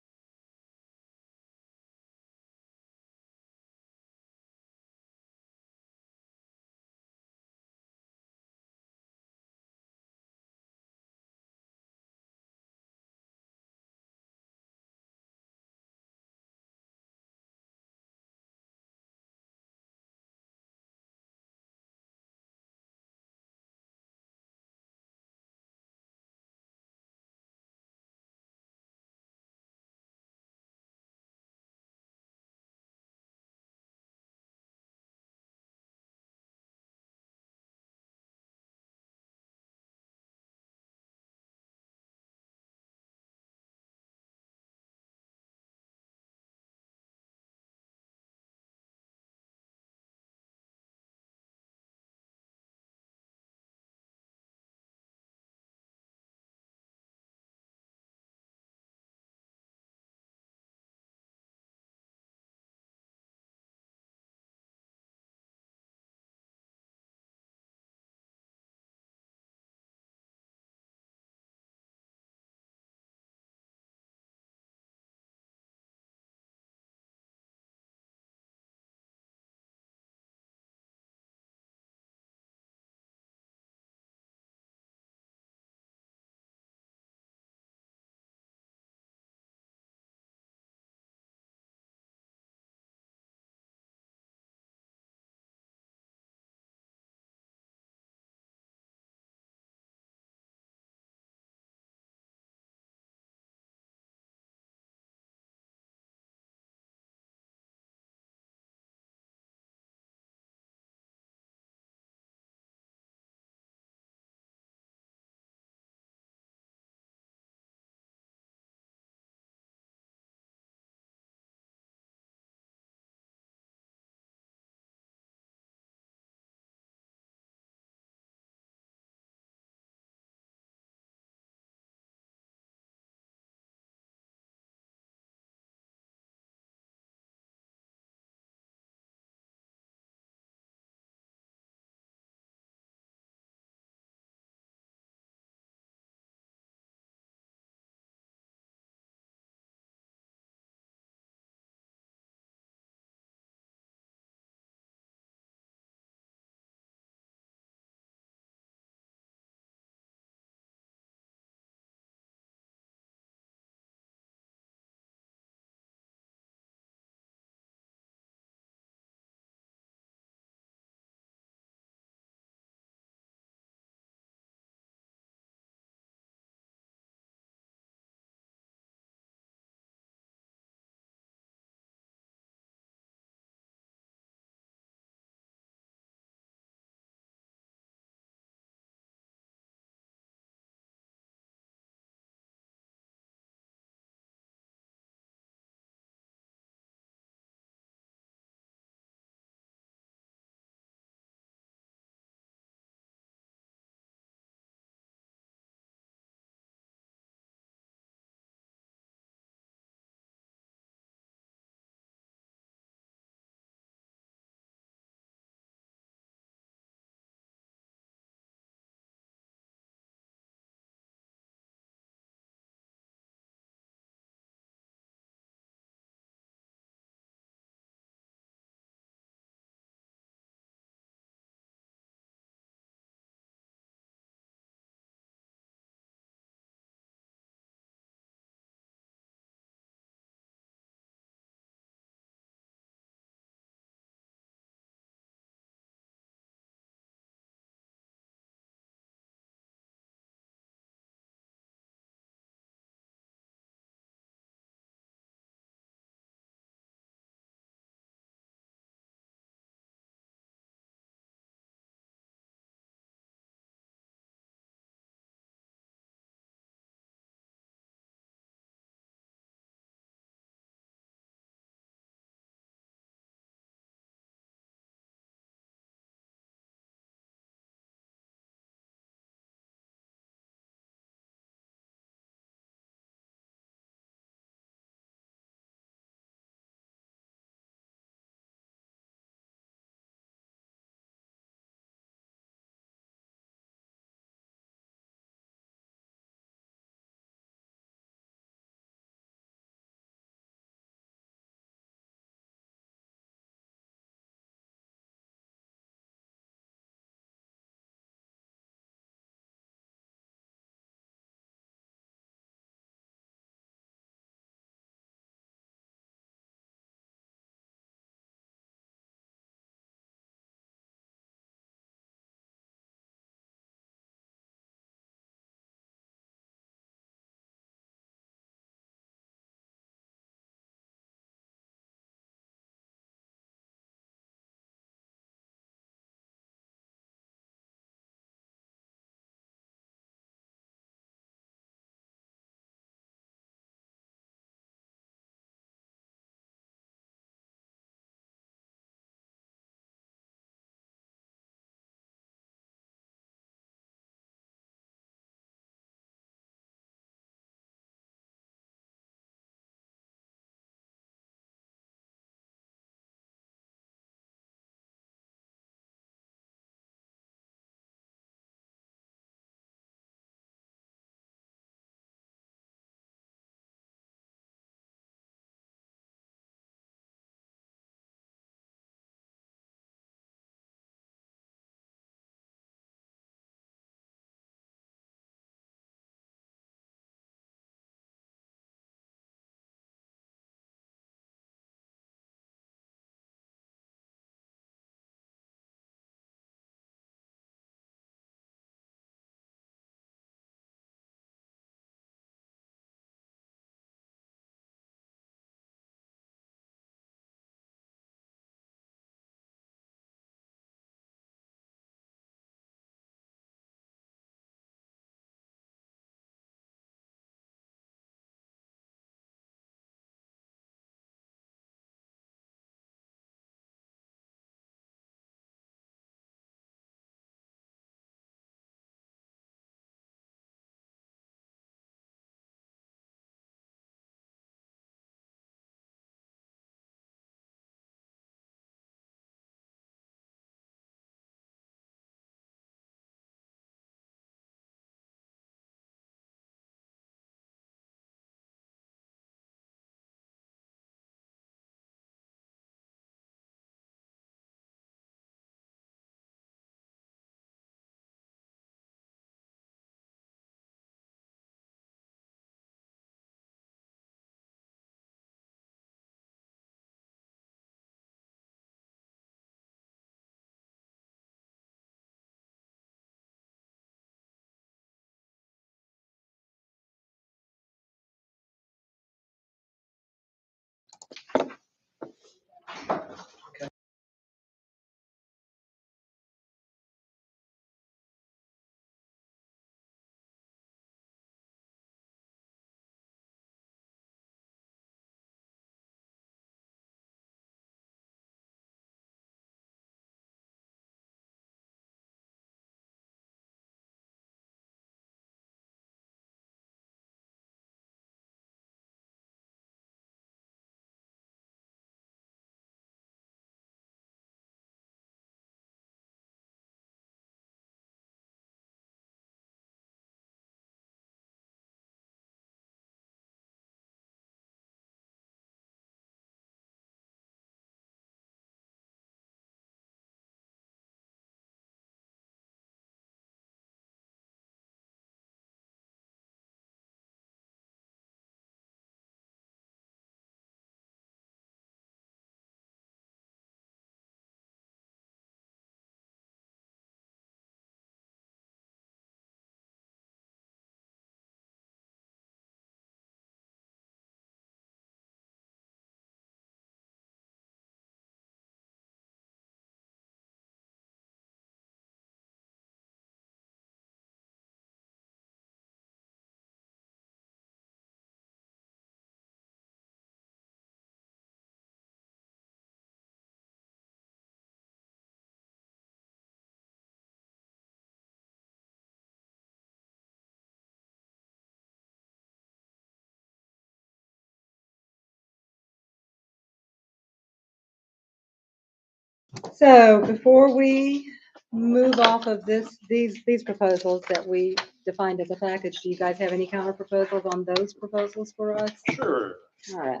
So before we move off of these proposals that we defined as a package, do you guys have any counter proposals on those proposals for us? Sure. All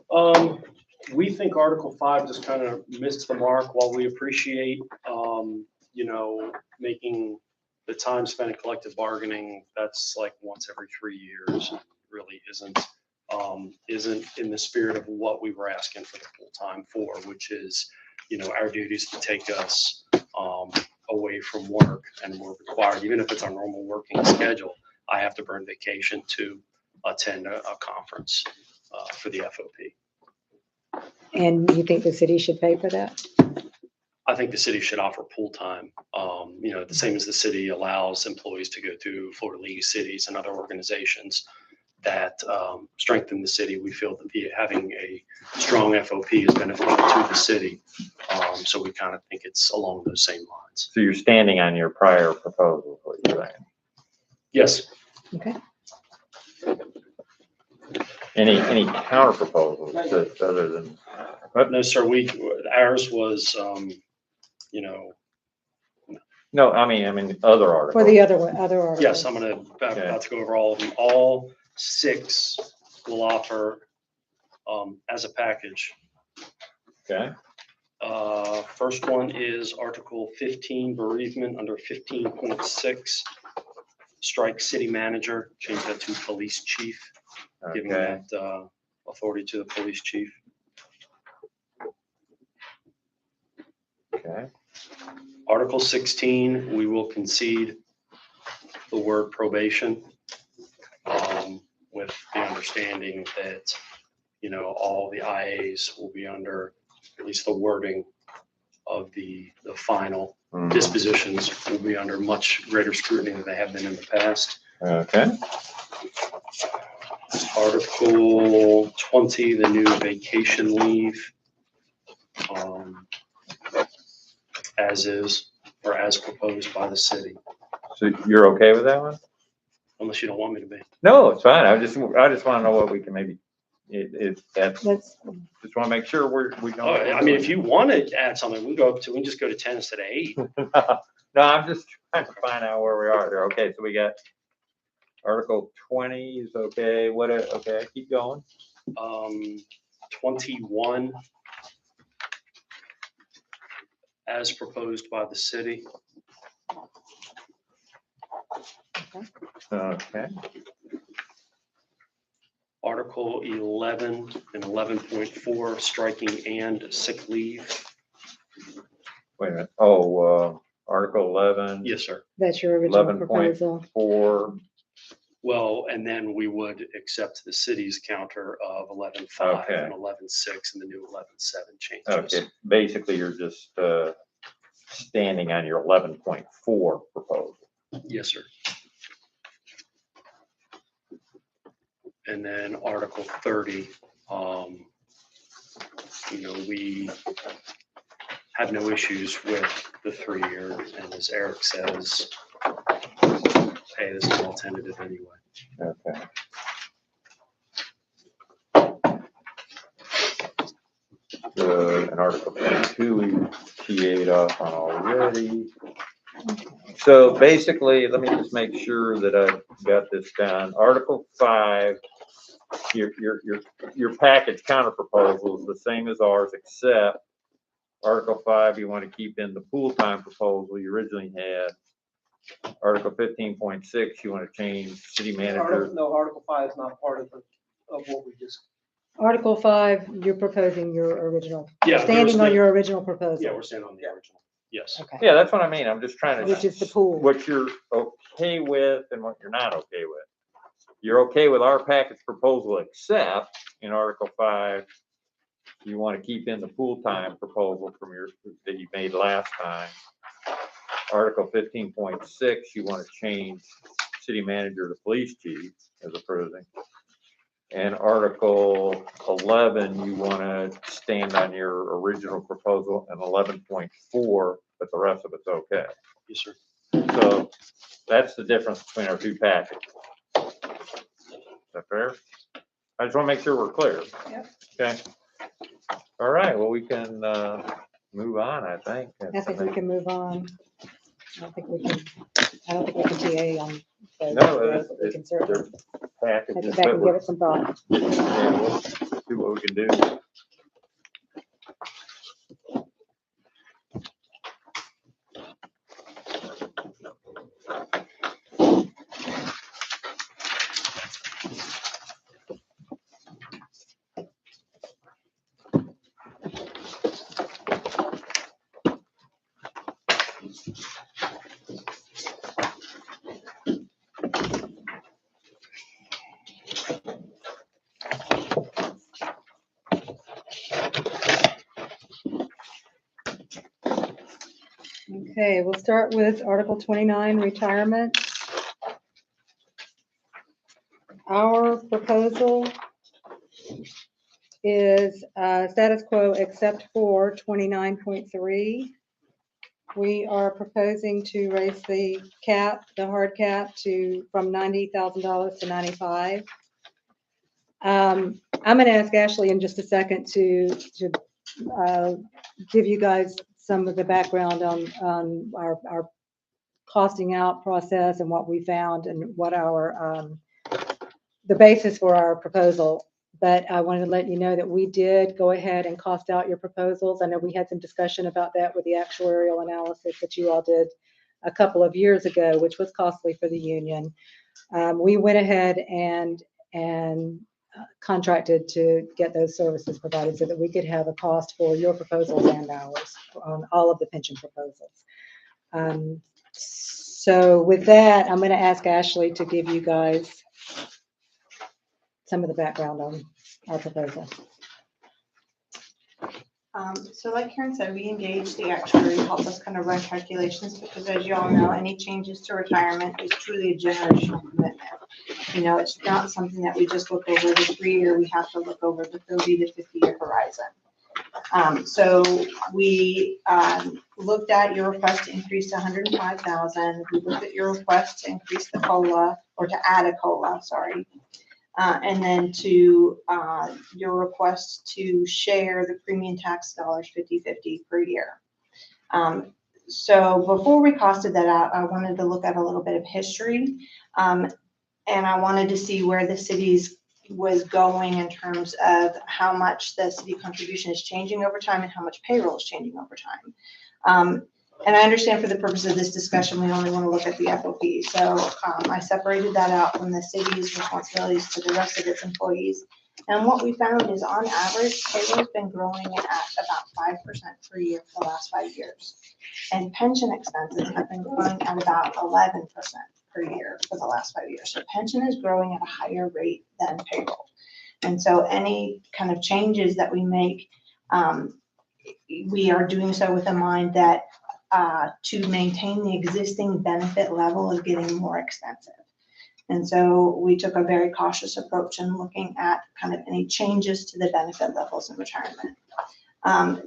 right. We think Article 5 just kind of missed the mark. While we appreciate, making the time spent in collective bargaining, that's like once every 3 years, really isn't in the spirit of what we were asking for the full time for, which is, our duties to take us away from work, and we're required, even if it's our normal working schedule, I have to burn vacation to attend a conference for the FOP. And you think the city should pay for that? I think the city should offer pool time, the same as the city allows employees to go to Florida League of Cities and other organizations that strengthen the city. We feel that having a strong FOP is beneficial to the city. So we kind of think it's along those same lines. So you're standing on your prior proposal, what you're saying? Yes. Okay. Any counter proposals just other than? No, sir. Ours was, No, I mean, other articles. For the other articles? yes, I'm about to go over all of them. All 6 will offer as a package. Okay, First one is Article 15, bereavement under 15.6. Strike city manager, change that to police chief, giving okay, that authority to the police chief. okay, Article 16, we will concede the word probation, with the understanding that, all the IAs will be under, at least the wording of the final dispositions will be under much greater scrutiny than they have been in the past. okay, Article 20, the new vacation leave, as is, or as proposed by the city, so you're okay with that one? unless you don't want me to be. No, it's fine, I just want to know what we can maybe, That's, just want to make sure we don't. Oh, I mean, if you want to add something, we can just go to 10 instead of 8. No, I'm just trying to find out where we are there. Okay, so we got Article 20 is okay, okay, keep going. 21, as proposed by the city. Okay, Article 11 and 11.4, striking and sick leave. wait a minute, oh, Article 11. Yes, sir. that's your original proposal. 11.4, Well, and then we would accept the city's counter of 11.5 Okay. and 11.6 and the new 11.7 changes. okay, basically you're just standing on your 11.4 proposal. Yes, sir. And then Article 30, we have no issues with the 3-year, and as Eric says, hey, this is all tentative anyway. Okay. And Article 22, we TA'd off on already. So basically, let me just make sure that I got this down. Article 5, your package counter proposal is the same as ours, except Article 5, you want to keep in the pool time proposal you originally had. Article 15.6, you want to change city manager. No, Article 5 is not part of what we just. Article 5, you're proposing your original, Yeah, standing on your original proposal. Yeah, we're staying on the original. Yes. Okay. Yeah, that's what I mean. I'm just trying to. Which is the pool. What you're okay with and what you're not okay with. You're okay with our package proposal, except in Article 5, you want to keep in the pool time proposal that you made last time. Article 15.6, you want to change city manager to police chief as approving. And Article 11, you want to stand on your original proposal, and 11.4, but the rest of it's okay. Yes, sir. So that's the difference between our two packages. Is that fair? I just want to make sure we're clear. Yep. Okay. All right, well, we can, move on, I think. I think we can move on. I don't think we can TA on those, No, but we can certainly take Packages, it back but and give we'll, it some thought. yeah, we'll see what we can do. Okay, we'll start with Article 29, retirement. Our proposal is status quo except for 29.3. We are proposing to raise the cap, the hard cap, from $90,000 to $95,000. I'm going to ask Ashley in just a second to give you guys some of the background on our costing out process and what we found and what our the basis for our proposal. But I wanted to let you know that we did go ahead and cost out your proposals. I know we had some discussion about that with the actuarial analysis that you all did a couple of years ago, which was costly for the union. We went ahead and contracted to get those services provided so that we could have a cost for your proposals and ours on all of the pension proposals. So with that, I'm going to ask Ashley to give you guys some of the background on our proposal. So like Karen said, we engaged the actuary to help us kind of run calculations because as you all know, any changes to retirement is truly a generational commitment. You know, it's not something that we just look over the 3 year, we have to look over the 30 to 50 year horizon. So we looked at your request to increase to 105,000. We looked at your request to increase the COLA or to add a COLA, sorry. And then to your request to share the premium tax dollars 50/50 per year. So before we costed that out, I wanted to look at a little bit of history. And I wanted to see where the city's was going in terms of how much the city contribution is changing over time and how much payroll is changing over time. And I understand for the purpose of this discussion, we only want to look at the FOP. So I separated that out from the city's responsibilities to the rest of its employees. And what we found is on average, payroll has been growing at about 5% per year for the last 5 years. And pension expenses have been growing at about 11% per year for the last 5 years. So pension is growing at a higher rate than payroll. And so any kind of changes that we make, we are doing so with a mind that to maintain the existing benefit level is getting more expensive. And so we took a very cautious approach in looking at kind of any changes to the benefit levels in retirement.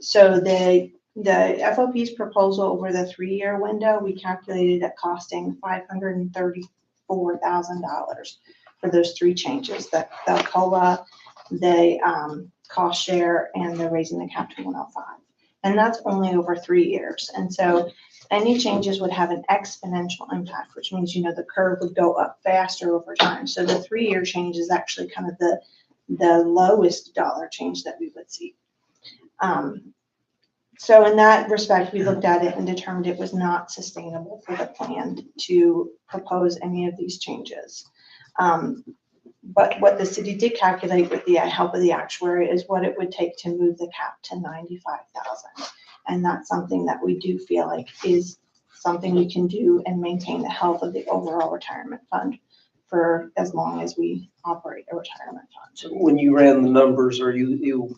So the FOP's proposal over the 3 year window, we calculated it costing $534,000 for those 3 changes, the COLA, the cost share, and the raising the cap to 105. And that's only over 3 years. And so any changes would have an exponential impact, which means, you know, the curve would go up faster over time. So the 3 year change is actually kind of the lowest dollar change that we would see. So in that respect, we looked at it and determined it was not sustainable for the plan to propose any of these changes. But what the city did calculate with the help of the actuary is what it would take to move the cap to 95,000. And that's something that we do feel like is something we can do and maintain the health of the overall retirement fund for as long as we operate a retirement fund. So when you ran the numbers, or you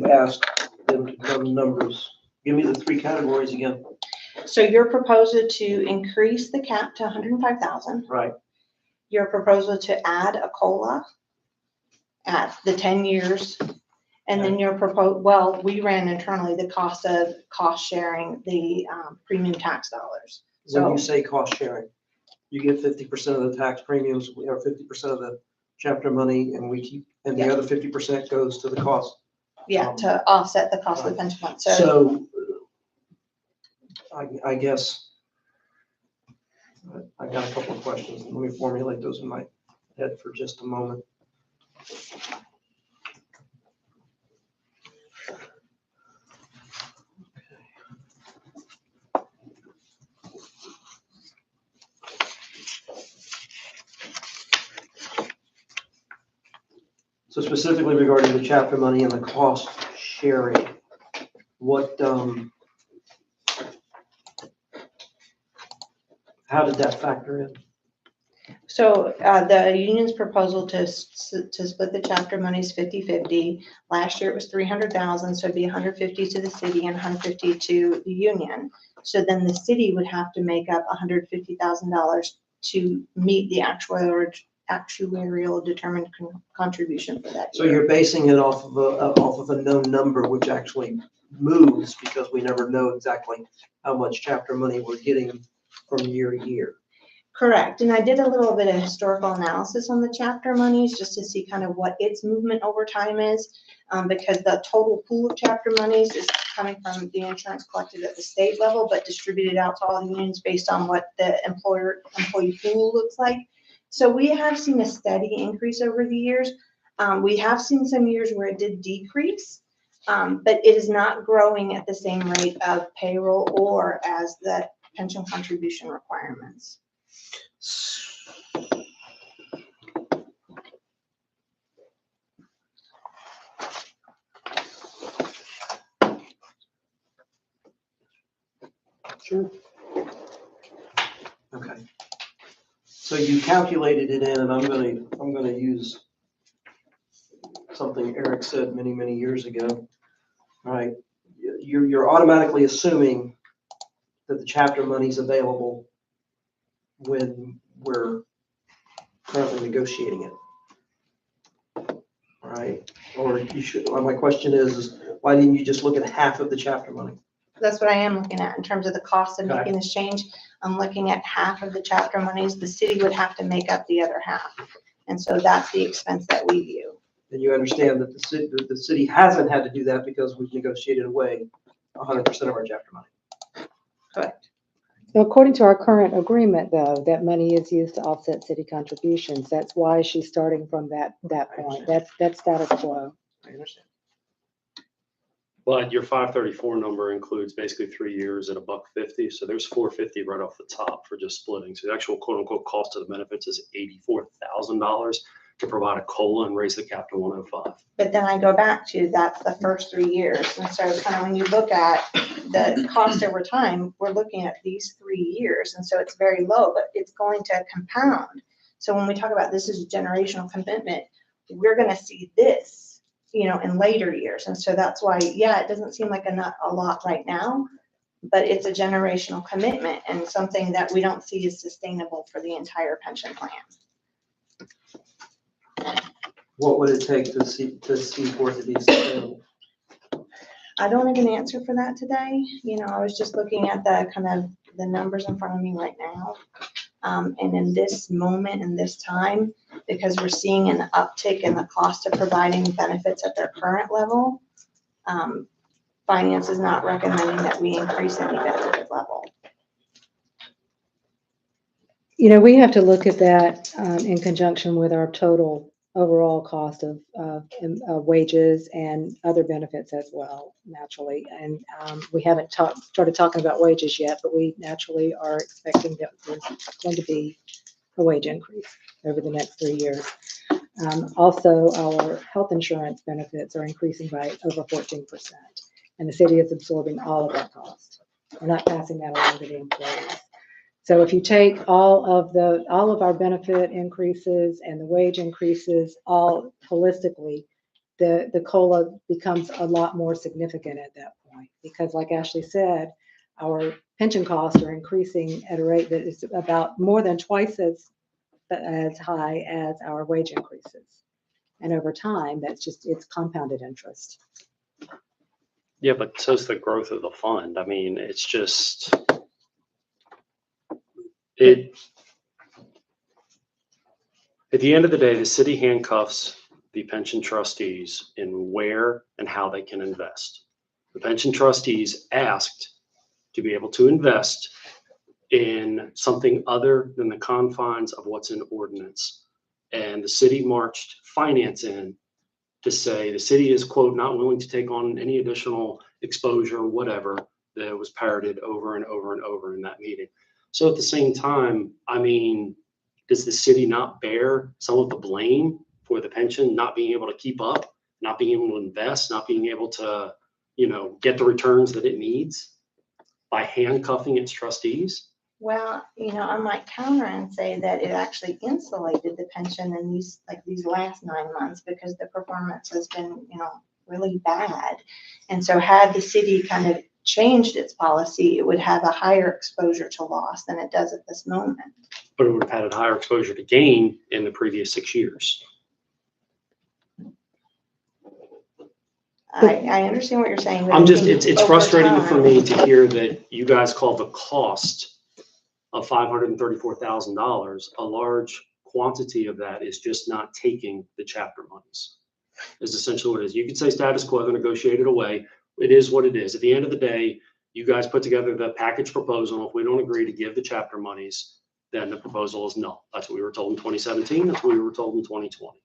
asked them to run the numbers, give me the 3 categories again. So your proposal to increase the cap to 105,000. Right. Your proposal to add a COLA at the 10 years. And then your proposal, well, we ran internally the cost sharing the premium tax dollars. When So you say cost sharing, you get 50% of the tax premiums, we have 50% of the chapter money, and we keep, and the Yeah. other 50% goes to the cost Yeah, to offset the cost of the pension fund. So So I guess I got a couple of questions. Let me formulate those in my head for just a moment. So specifically regarding the chapter money and the cost sharing, what, how did that factor in? So the union's proposal to split the chapter money is 50-50. Last year it was 300,000, so it'd be 150 to the city and 150 to the union. So then the city would have to make up $150,000 to meet the actuarial determined contribution for that So year. you're basing it off of a known number, which actually moves because we never know exactly how much chapter money we're getting from year to year. Correct, and I did a little bit of historical analysis on the chapter monies just to see kind of what its movement over time is, because the total pool of chapter monies is coming from the insurance collected at the state level, but distributed out to all the unions based on what the employee pool looks like. So we have seen a steady increase over the years. We have seen some years where it did decrease, but it is not growing at the same rate of payroll or as the pension contribution requirements. Sure. Okay. So you calculated it in, and I'm gonna use something Eric said many, many years ago. Right? You're automatically assuming that the chapter money's available when we're currently negotiating it. All right? Or you should, my question is why didn't you just look at half of the chapter money? That's what I am looking at in terms of the cost of Okay. making this change. I'm looking at half of the chapter monies. The city would have to make up the other half. And so that's the expense that we view. And you understand that the city hasn't had to do that because we've negotiated away 100% of our chapter money. Correct. So according to our current agreement, though, that money is used to offset city contributions. That's why she's starting from that point. That's status quo. I understand. But your 534 number includes basically 3 years at $1.50. So there's 450 right off the top for just splitting. So the actual quote unquote cost of the benefits is $84,000 to provide a COLA and raise the cap to 105. But then I go back to that's the first 3 years. And so kind of when you look at the cost over time, we're looking at these 3 years. And so it's very low, but it's going to compound. So when we talk about this is a generational commitment, we're going to see this, in later years. And so that's why, yeah, it doesn't seem like a lot right now, but it's a generational commitment and something that we don't see as sustainable for the entire pension plan. What would it take to see for it to be sustainable? I don't have an answer for that today. I was just looking at the kind of the numbers in front of me right now. And in this moment, in this time, because we're seeing an uptick in the cost of providing benefits at their current level, finance is not recommending that we increase any benefit level. We have to look at that in conjunction with our total overall cost of wages and other benefits as well, naturally. And we haven't started talking about wages yet, but we naturally are expecting that there's going to be a wage increase over the next 3 years. Also, our health insurance benefits are increasing by over 14%, and the city is absorbing all of that cost. We're not passing that along to the employees. So if you take all of our benefit increases and the wage increases all holistically, the COLA becomes a lot more significant at that point, because like Ashley said, our pension costs are increasing at a rate that is about more than twice as high as our wage increases. And over time, it's compounded interest. Yeah, but so's the growth of the fund. I mean, it's just, at the end of the day, the city handcuffs the pension trustees in where and how they can invest. The pension trustees asked to be able to invest in something other than the confines of what's in ordinance. And the city marched finance in to say the city is, quote, not willing to take on any additional exposure or whatever that was parroted over and over and over in that meeting. So at the same time, I mean, does the city not bear some of the blame for the pension not being able to keep up, not being able to invest, not being able to, get the returns that it needs by handcuffing its trustees? Well, I might counter and say that it actually insulated the pension in these last 9 months because the performance has been, really bad. And so had the city kind of changed its policy, it would have a higher exposure to loss than it does at this moment. But it would have had a higher exposure to gain in the previous 6 years. I understand what you're saying. But It's over frustrating for time- me to hear that you guys call the cost of $534,000, a large quantity of that is just not taking the chapter monies. Is essentially what it is. You could say status quo, they're negotiated away. It is what it is. At the end of the day, you guys put together the package proposal. If we don't agree to give the chapter monies, then the proposal is null. That's what we were told in 2017. That's what we were told in 2020.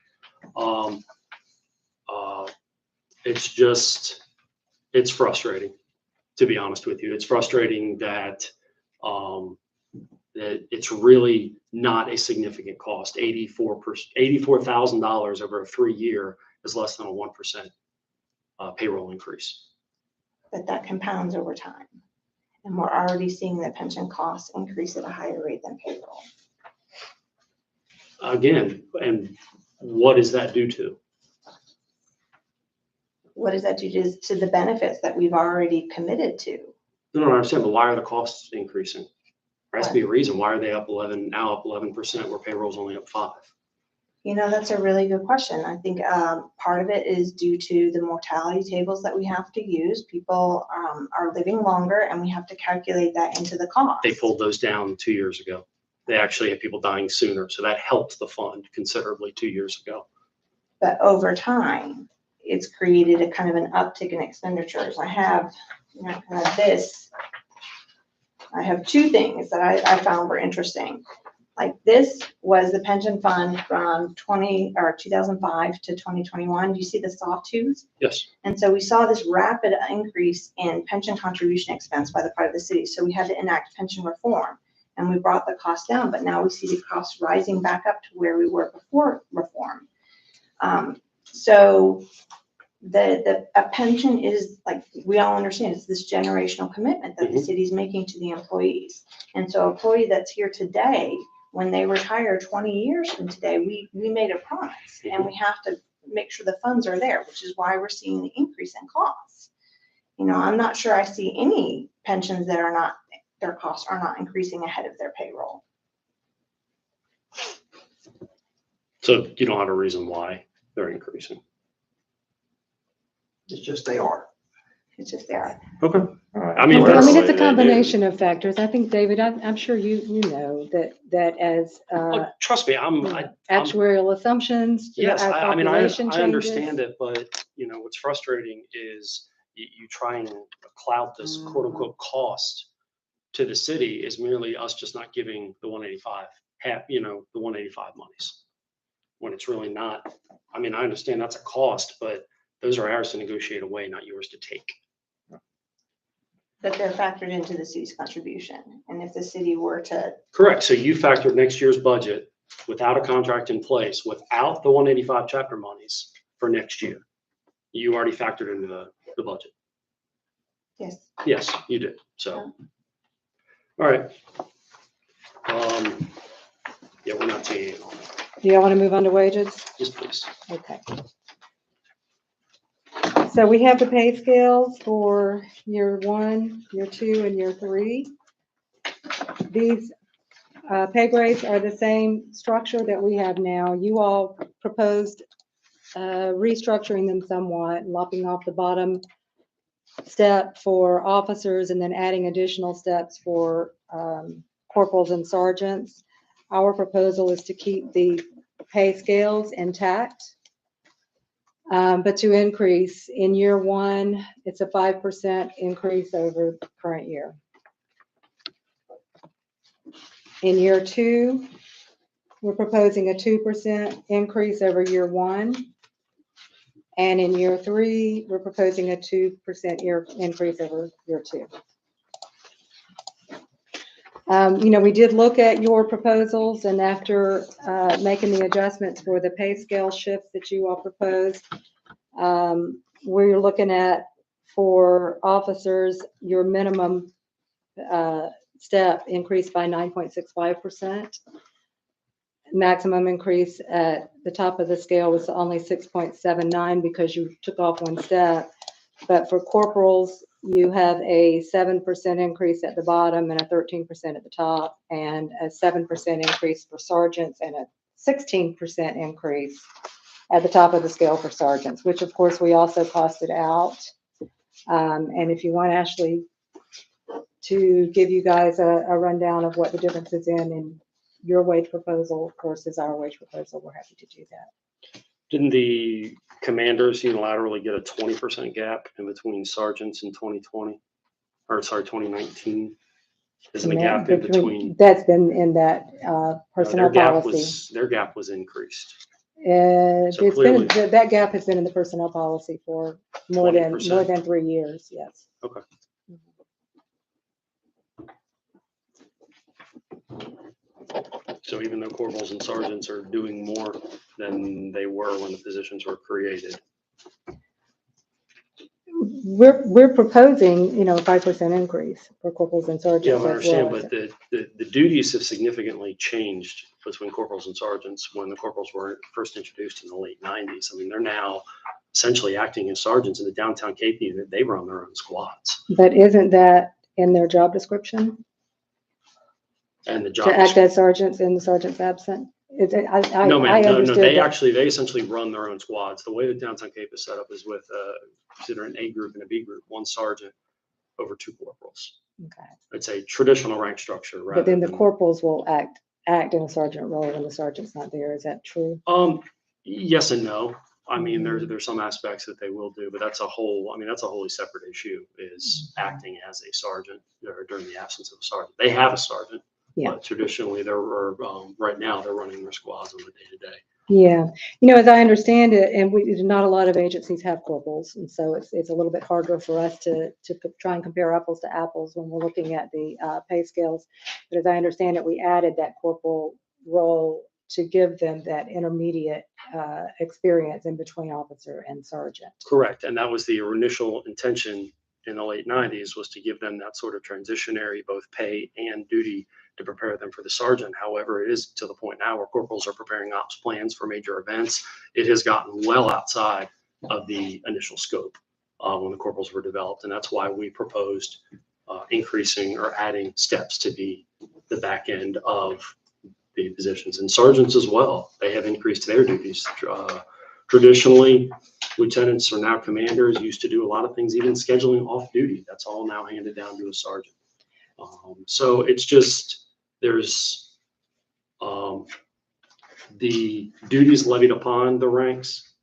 It's frustrating, to be honest with you. It's frustrating that that it's really not a significant cost. $84,000 over a 3-year is less than a 1% payroll increase. But that compounds over time. And we're already seeing the pension costs increase at a higher rate than payroll. Again, and what does that do to? What does that do to the benefits that we've already committed to? No, I understand, but why are the costs increasing? There has to be a reason. Why are they up 11% where payroll's only up 5%? That's a really good question. I think part of it is due to the mortality tables that we have to use. People are living longer and we have to calculate that into the cost. They pulled those down 2 years ago. They actually had people dying sooner. So that helped the fund considerably 2 years ago. But over time, it's created a kind of an uptick in expenditures. I have, I have 2 things that I found were interesting. Like this was the pension fund from 2005 to 2021. Do you see the sawtooth? Yes. And so we saw this rapid increase in pension contribution expense by the part of the city. So we had to enact pension reform and we brought the cost down, but now we see the costs rising back up to where we were before reform. So a pension is, like we all understand, it's this generational commitment that the city's making to the employees. And so an employee that's here today, when they retire 20 years from today, we made a promise and we have to make sure the funds are there, which is why we're seeing the increase in costs. I'm not sure I see any pensions that are not, their costs are not increasing ahead of their payroll. So you don't have a reason why they're increasing. It's just they are. It's just there. Okay. All right. I mean, Well, that's- it's a combination of factors. I think, David, I'm sure you know that as Look, trust me, I'm actuarial assumptions, yes, our I population changes. understand it, but what's frustrating is you try and clout this quote unquote cost to the city is merely us just not giving the 185 the 185 monies when it's really not. I mean, I understand that's a cost, but those are ours to negotiate away, not yours to take. But they're factored into the city's contribution. And if the city were to, Correct. So you factored next year's budget without a contract in place, without the 185 chapter monies for next year. You already factored into the budget. yes, Yes, you did. So, all right. Yeah, we're not taking it on that. Do y'all want to move on to wages? Yes, please. Okay. So we have the pay scales for year 1, year 2, and year 3. These pay grades are the same structure that we have now. You all proposed restructuring them somewhat, lopping off the bottom step for officers and then adding additional steps for corporals and sergeants. Our proposal is to keep the pay scales intact But to increase in year one, it's a 5% increase over the current year. In year two, we're proposing a 2% increase over year one. And in year three, we're proposing a 2% increase over year two. We did look at your proposals, and after making the adjustments for the pay scale shifts that you all proposed, we're looking at, for officers, your minimum step increased by 9.65%. Maximum increase at the top of the scale was only 6.79 because you took off one step. But for corporals, you have a 7% increase at the bottom and a 13% at the top, and a 7% increase for sergeants and a 16% increase at the top of the scale for sergeants, which of course we also costed out. And if you want Ashley to give you guys a rundown of what the difference is in your wage proposal versus our wage proposal, we're happy to do that. Didn't the commanders unilaterally get a 20% gap in between sergeants in 2020? Or sorry, 2019? Isn't a gap in between? That's been in that personnel policy. Their gap was increased. It's clearly- been, that gap has been in the personnel policy for more than 20%. 3 years, yes. Okay. So even though corporals and sergeants are doing more than they were when the positions were created. We're proposing, a 5% increase for corporals and sergeants. Yeah, I as understand, well. but the duties have significantly changed between corporals and sergeants when the corporals were first introduced in the late 90s. I mean, they're now essentially acting as sergeants in the downtown Cape unit. They run their own squads. But isn't that in their job description? And the To job act as sergeants in the sergeant's absent? No, ma'am, no, understood they that. they essentially run their own squads. The way that downtown Cape is set up is with consider an A group and a B group, one sergeant over 2 corporals. Okay. It's a traditional rank structure. But then the than- corporals will act in a sergeant role when the sergeant's not there. Is that true? Yes and no. I mean, Mm-hmm. there's some aspects that they will do, but that's a wholly separate issue, is acting as a sergeant or during the absence of a sergeant. They have a sergeant, Yeah. but traditionally right now they're running their squads on the day-to-day. Yeah. As I understand it, and not a lot of agencies have corporals, and so it's a little bit harder for us to try and compare apples to apples when we're looking at the pay scales. But as I understand it, we added that corporal role to give them that intermediate experience in between officer and sergeant. Correct. And that was the initial intention in the late 90s, was to give them that sort of transitionary, both pay and duty, to prepare them for the sergeant. However, it is to the point now where corporals are preparing ops plans for major events. It has gotten well outside of the initial scope when the corporals were developed. And that's why we proposed increasing or adding steps to the back end of the positions. And sergeants as well, they have increased their duties. Traditionally, lieutenants are now commanders, used to do a lot of things, even scheduling off duty. That's all now handed down to a sergeant. So it's just, there's the duties levied upon the ranks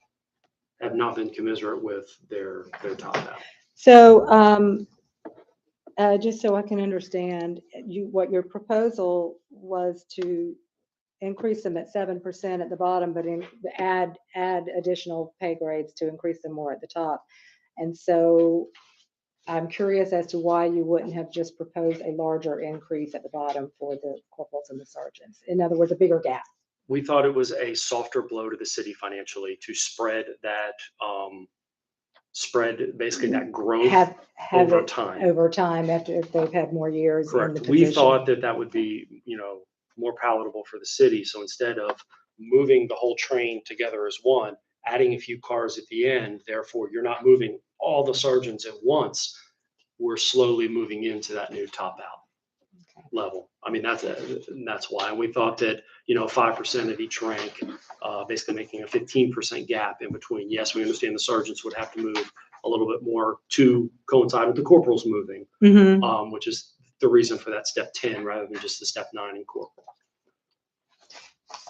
have not been commensurate with their top out. So just so I can understand, what your proposal was to increase them at 7% at the bottom, but add additional pay grades to increase them more at the top. And so I'm curious as to why you wouldn't have just proposed a larger increase at the bottom for the corporals and the sergeants. In other words, a bigger gap. We thought it was a softer blow to the city financially to spread basically that growth over time. Over time, after if they've had more years in the Correct. position. We thought that would be, more palatable for the city. So instead of moving the whole train together as one, adding a few cars at the end, therefore you're not moving all the sergeants at once. We're slowly moving into that new top out level. I mean, that's why we thought that, 5% of each rank, basically making a 15% gap in between. Yes, we understand the sergeants would have to move a little bit more to coincide with the corporals moving, which is the reason for that step 10 rather than just the step 9 in corporal.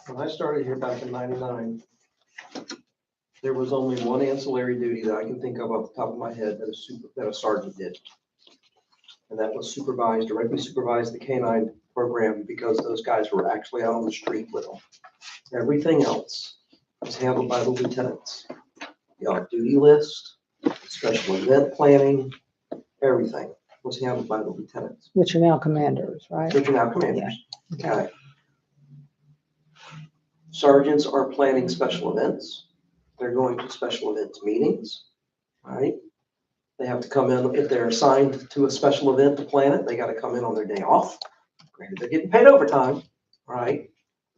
When I started here back in '99, there was only one ancillary duty that I can think of off the top of my head that a sergeant did. And that was directly supervise the K-9 program because those guys were actually out on the street with them. Everything else was handled by the lieutenants. The off-duty list, special event planning, everything was handled by the lieutenants, Which are now commanders, right? which are now commanders. Okay. Sergeants are planning special events. They're going to special events meetings, right? They have to come in, if they're assigned to a special event to plan it, they got to come in on their day off. Granted, they're getting paid overtime, right?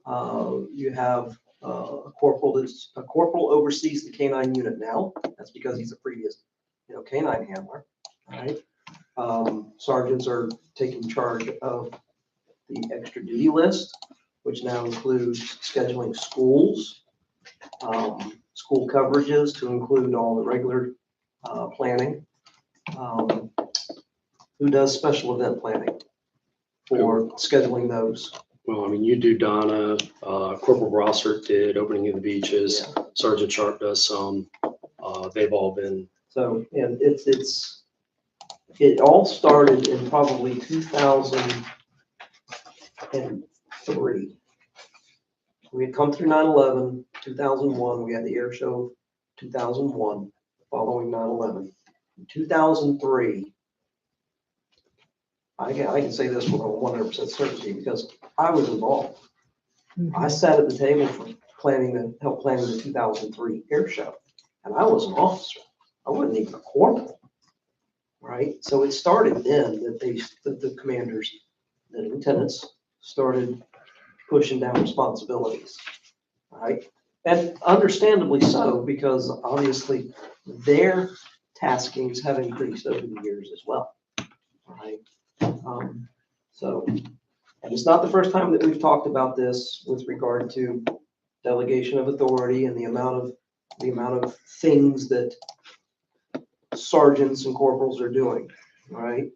You have a corporal oversees the K-9 unit now. That's because he's a previous, K-9 handler, right? Sergeants are taking charge of the extra duty list, which now includes scheduling schools, school coverages to include all the regular planning. Who does special event planning for scheduling those? Well, I mean, you do Donna, Corporal Brossert did opening of the beaches, Sergeant Sharp does some, they've all been. So, and it all started in probably 2003. We had come through 9/11, 2001, we had the air show 2001, following 9/11. In 2003, I can say this with 100% certainty because I was involved. I sat at the table for help planning the 2003 air show, and I was an officer. I wasn't even a corporal, right? So it started then that the commanders, the lieutenants, started pushing down responsibilities, right? And understandably so, because obviously their taskings have increased over the years as well, right? And it's not the first time that we've talked about this with regard to delegation of authority and the amount of things that sergeants and corporals are doing, right?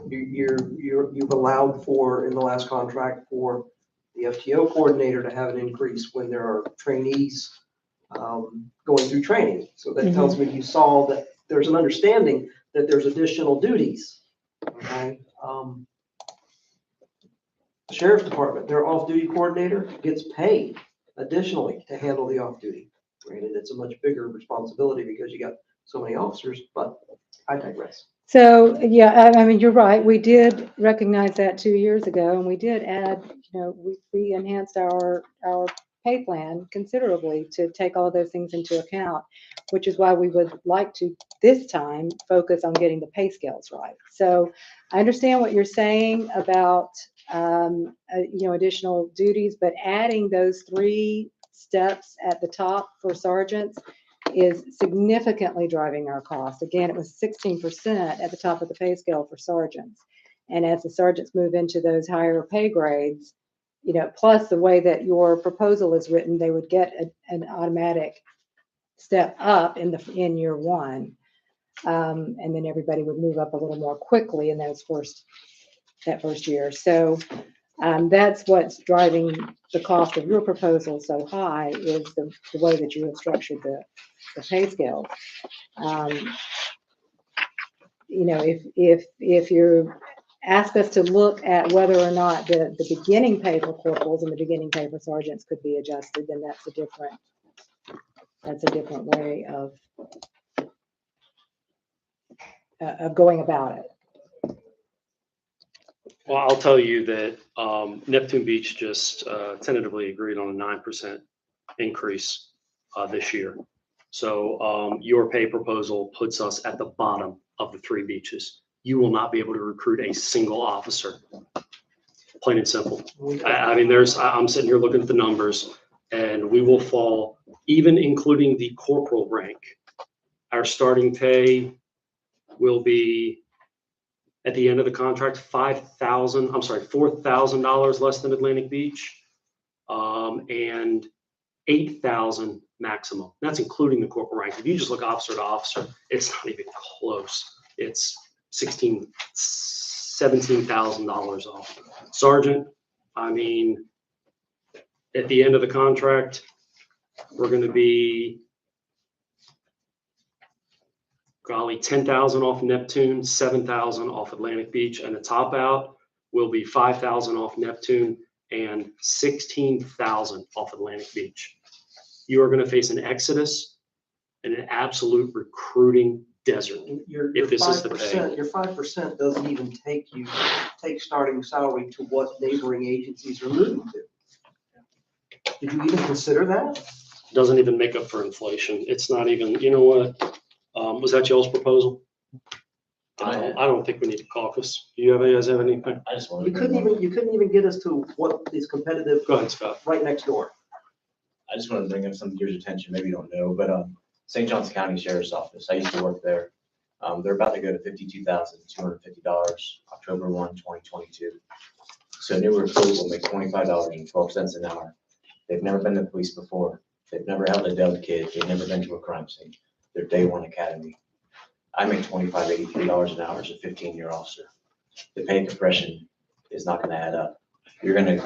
You've allowed for, in the last contract, for the FTO coordinator to have an increase when there are trainees going through training. So that tells me you saw that there's an understanding that there's additional duties, okay? The Sheriff's Department, their off-duty coordinator gets paid additionally to handle the off-duty. Granted, it's a much bigger responsibility because you got so many officers, but I digress. So, yeah, I mean, you're right. We did recognize that 2 years ago, and we did add, we enhanced our pay plan considerably to take all those things into account, which is why we would like to this time focus on getting the pay scales right. So I understand what you're saying about, additional duties, but adding those 3 steps at the top for sergeants is significantly driving our cost. Again, it was 16% at the top of the pay scale for sergeants. And as the sergeants move into those higher pay grades, plus the way that your proposal is written, they would get an automatic step up in year 1. And then everybody would move up a little more quickly in that first year. So that's what's driving the cost of your proposal so high, is the way that you have structured the pay scale. If you ask us to look at whether or not the beginning pay for corporals and the beginning pay for sergeants could be adjusted, then that's a different way of going about it. Well, I'll tell you that Neptune Beach just tentatively agreed on a 9% increase this year. So your pay proposal puts us at the bottom of the 3 beaches. You will not be able to recruit a single officer, plain and simple. I mean, I'm sitting here looking at the numbers, and we will fall, even including the corporal rank. Our starting pay will be, at the end of the contract, $4,000 less than Atlantic Beach, and $8,000 maximum. That's including the corporal rank. If you just look officer to officer, it's not even close. It's $17,000 off. Sergeant, I mean, at the end of the contract, we're gonna be, golly, 10,000 off Neptune, 7,000 off Atlantic Beach, and the top out will be 5,000 off Neptune and 16,000 off Atlantic Beach. You are gonna face an exodus and an absolute recruiting desert. Your If this is the 5%, your 5% doesn't even take starting salary to what neighboring agencies are moving to. Did you even consider that? Doesn't even make up for inflation. It's not even, you know what? Was that y'all's proposal? I don't think we need to caucus. Do you guys have anything? I just wanted You to couldn't bring, even, you couldn't even get us to what is competitive Go ahead, Scott. right next door. I just wanted to bring up some of your attention, maybe you don't know, but St. Johns County Sheriff's Office, I used to work there. They're about to go to $52,250, October 1, 2022. So a new recruit will make $25.12 an hour. They've never been to the police before. They've never held a dub kid. They've never been to a crime scene. They're day one academy. I make $25.83 an hour as a 15-year officer. The pay compression is not gonna add up. You're gonna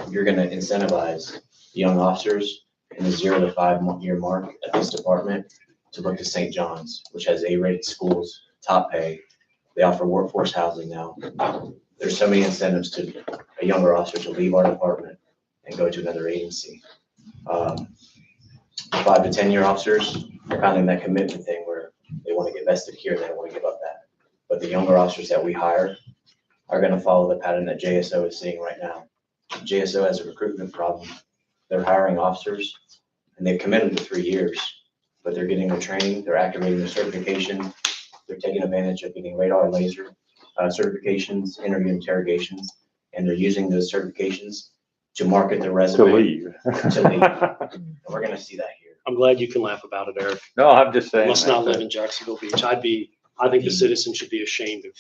incentivize young officers in the 0 to 5 year mark at this department to look to St. John's, which has A-rated schools, top pay. They offer workforce housing now. There's so many incentives to a younger officer to leave our department and go to another agency. 5 to 10 year officers are kind of in that commitment thing where they want to get vested here, they don't want to give up that. But the younger officers that we hire are going to follow the pattern that JSO is seeing right now. JSO has a recruitment problem. They're hiring officers and they've committed to 3 years, but they're getting their training, they're activating their certification, they're taking advantage of getting radar and laser certifications, interview interrogations, and they're using those certifications to market their To resume. leave. To leave. And we're going to see that here. I'm glad you can laugh about it, Eric. No, I'm just saying. Must not live in Jacksonville Beach. I think the citizens should be ashamed of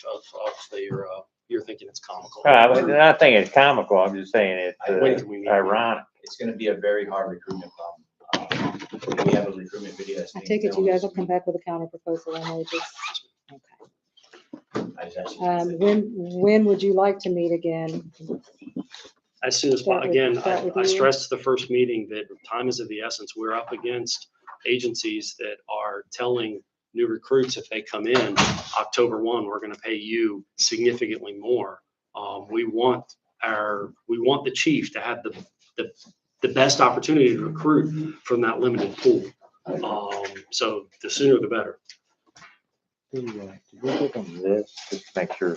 you're thinking it's comical. I'm not thinking it's comical, I'm just saying When can we meet? it's ironic. It's going to be a very hard recruitment problem. We have a recruitment video that's I being take it you filmed guys this will come week. back with a counter proposal on wages. Okay. I just actually- When would you like to meet again? As soon as, Start with- again, start with I you. stressed the first meeting that time is of the essence. We're up against agencies that are telling new recruits if they come in October 1, we're going to pay you significantly more. We want the chief to have the best opportunity to recruit from that limited pool. So the sooner the better. Did we give them this, just to make sure?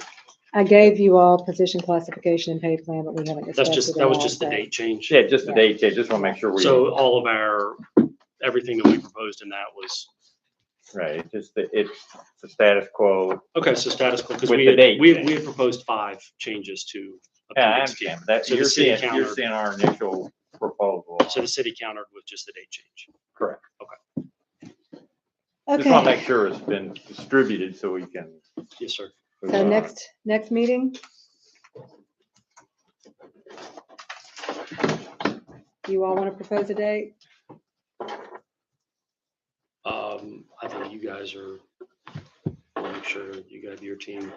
I gave you all position classification and pay plan, but we haven't discussed it. That at was all, just the so- date change. Yeah, just the date, yeah, just want to make sure we, So all of everything that we proposed in that was, right, it's the status quo. okay, so status quo, because With we the had, date we change. had proposed 5 changes to Yeah, I appendix T. understand, but that, So the you're city seeing, countered. our initial proposal. So the city countered with just the date change. Correct. Okay. Just want to make sure it's been distributed so we can. Yes, sir. move So on. next meeting? You all want to propose a date? I think you guys are, I'll make sure you got your team.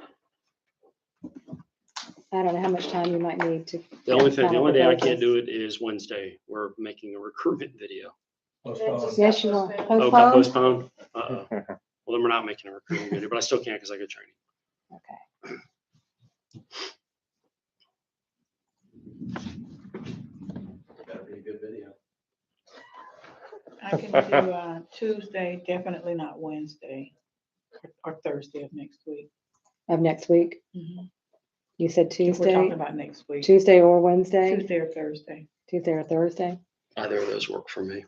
I don't know how much time you might need to. The only day I Counter-proposals. can't do it is Wednesday. We're making a recruitment video. Yes, you are. Oh, got Postpone? postponed? Uh-oh. Well, then we're not making a recruitment video, but I still can't because I get training. Okay. That'll be a good video. I can do Tuesday, definitely not Wednesday or Thursday of next week. Of next week? Mhm. You said If we're talking Tuesday? about next week, Tuesday or Wednesday? Tuesday or Thursday. Tuesday or Thursday? Either of those work for me.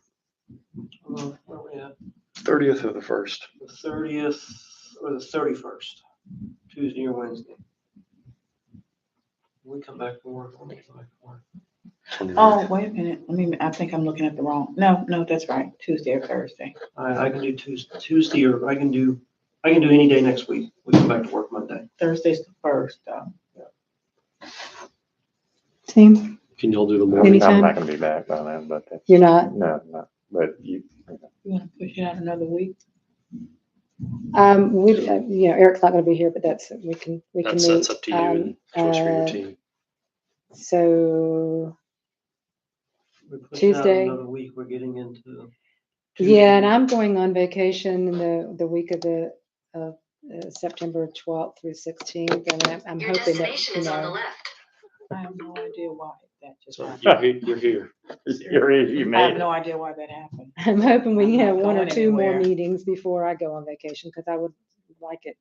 Yeah, 30th or the 1st. the 30th or the 31st, Tuesday or Wednesday. We come back from work. When we come back from work. Oh, wait a minute. I think I'm looking at the wrong. No, that's right. Tuesday or Thursday. I can do Tuesday or I can do any day next week. We come back to work Monday. Thursday's the first, though. Team? Can y'all do the I'm morning? Anytime? not gonna be back by then, but that's. You're not? No, but you. You want to push it out another week? Eric's not gonna be here, but we can meet. That's up to you and choice for your team. So We push it out Tuesday. Another week, we're getting into Yeah, and I'm going on vacation in the week of September 12th through 16th, and I'm Your hoping that, destination you is on the know, left. I have no idea why that just So happened. you're here. You I made have it. no idea why that happened. I'm hoping we I'm not have one or going two more anywhere. meetings before I go on vacation, because I would like it,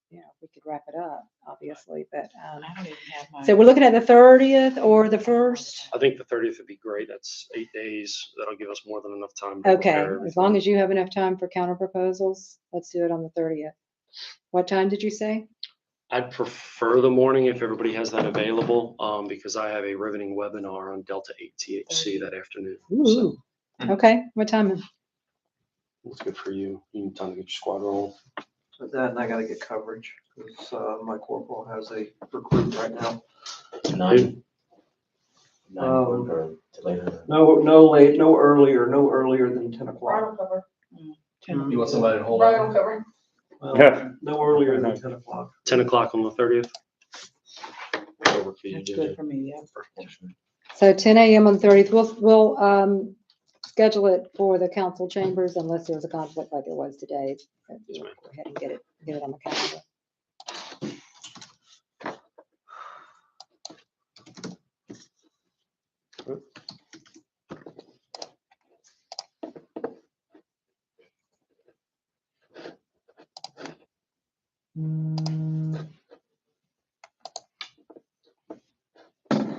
you know, we could wrap it up, obviously, but, I don't even have my. so we're looking at the 30th or the 1st? I think the 30th would be great. That's 8 days. That'll give us more than enough time. To Okay, prepare as long everything. as you have enough time for counter proposals, let's do it on the 30th. What time did you say? I'd prefer the morning if everybody has that available, because I have a riveting webinar on Delta 8 THC that afternoon. So Ooh, okay, what time? it's good for you. You need time to get your squad rolling. So that, and I gotta get coverage, because, my corporal has a recruit right now. Nine or later. No late, no earlier than 10 o'clock. cover. Mm. You want somebody to hold Bridal on? cover. Well, no earlier than 10 o'clock. 10 o'clock on the 30th. That'll work for you, That's JJ. good for me, yeah. So 10 a.m. on the 30th. We'll schedule it for the council chambers unless there's a conflict like there was today. But Yes, we'll ma'am. go ahead and get it on the calendar.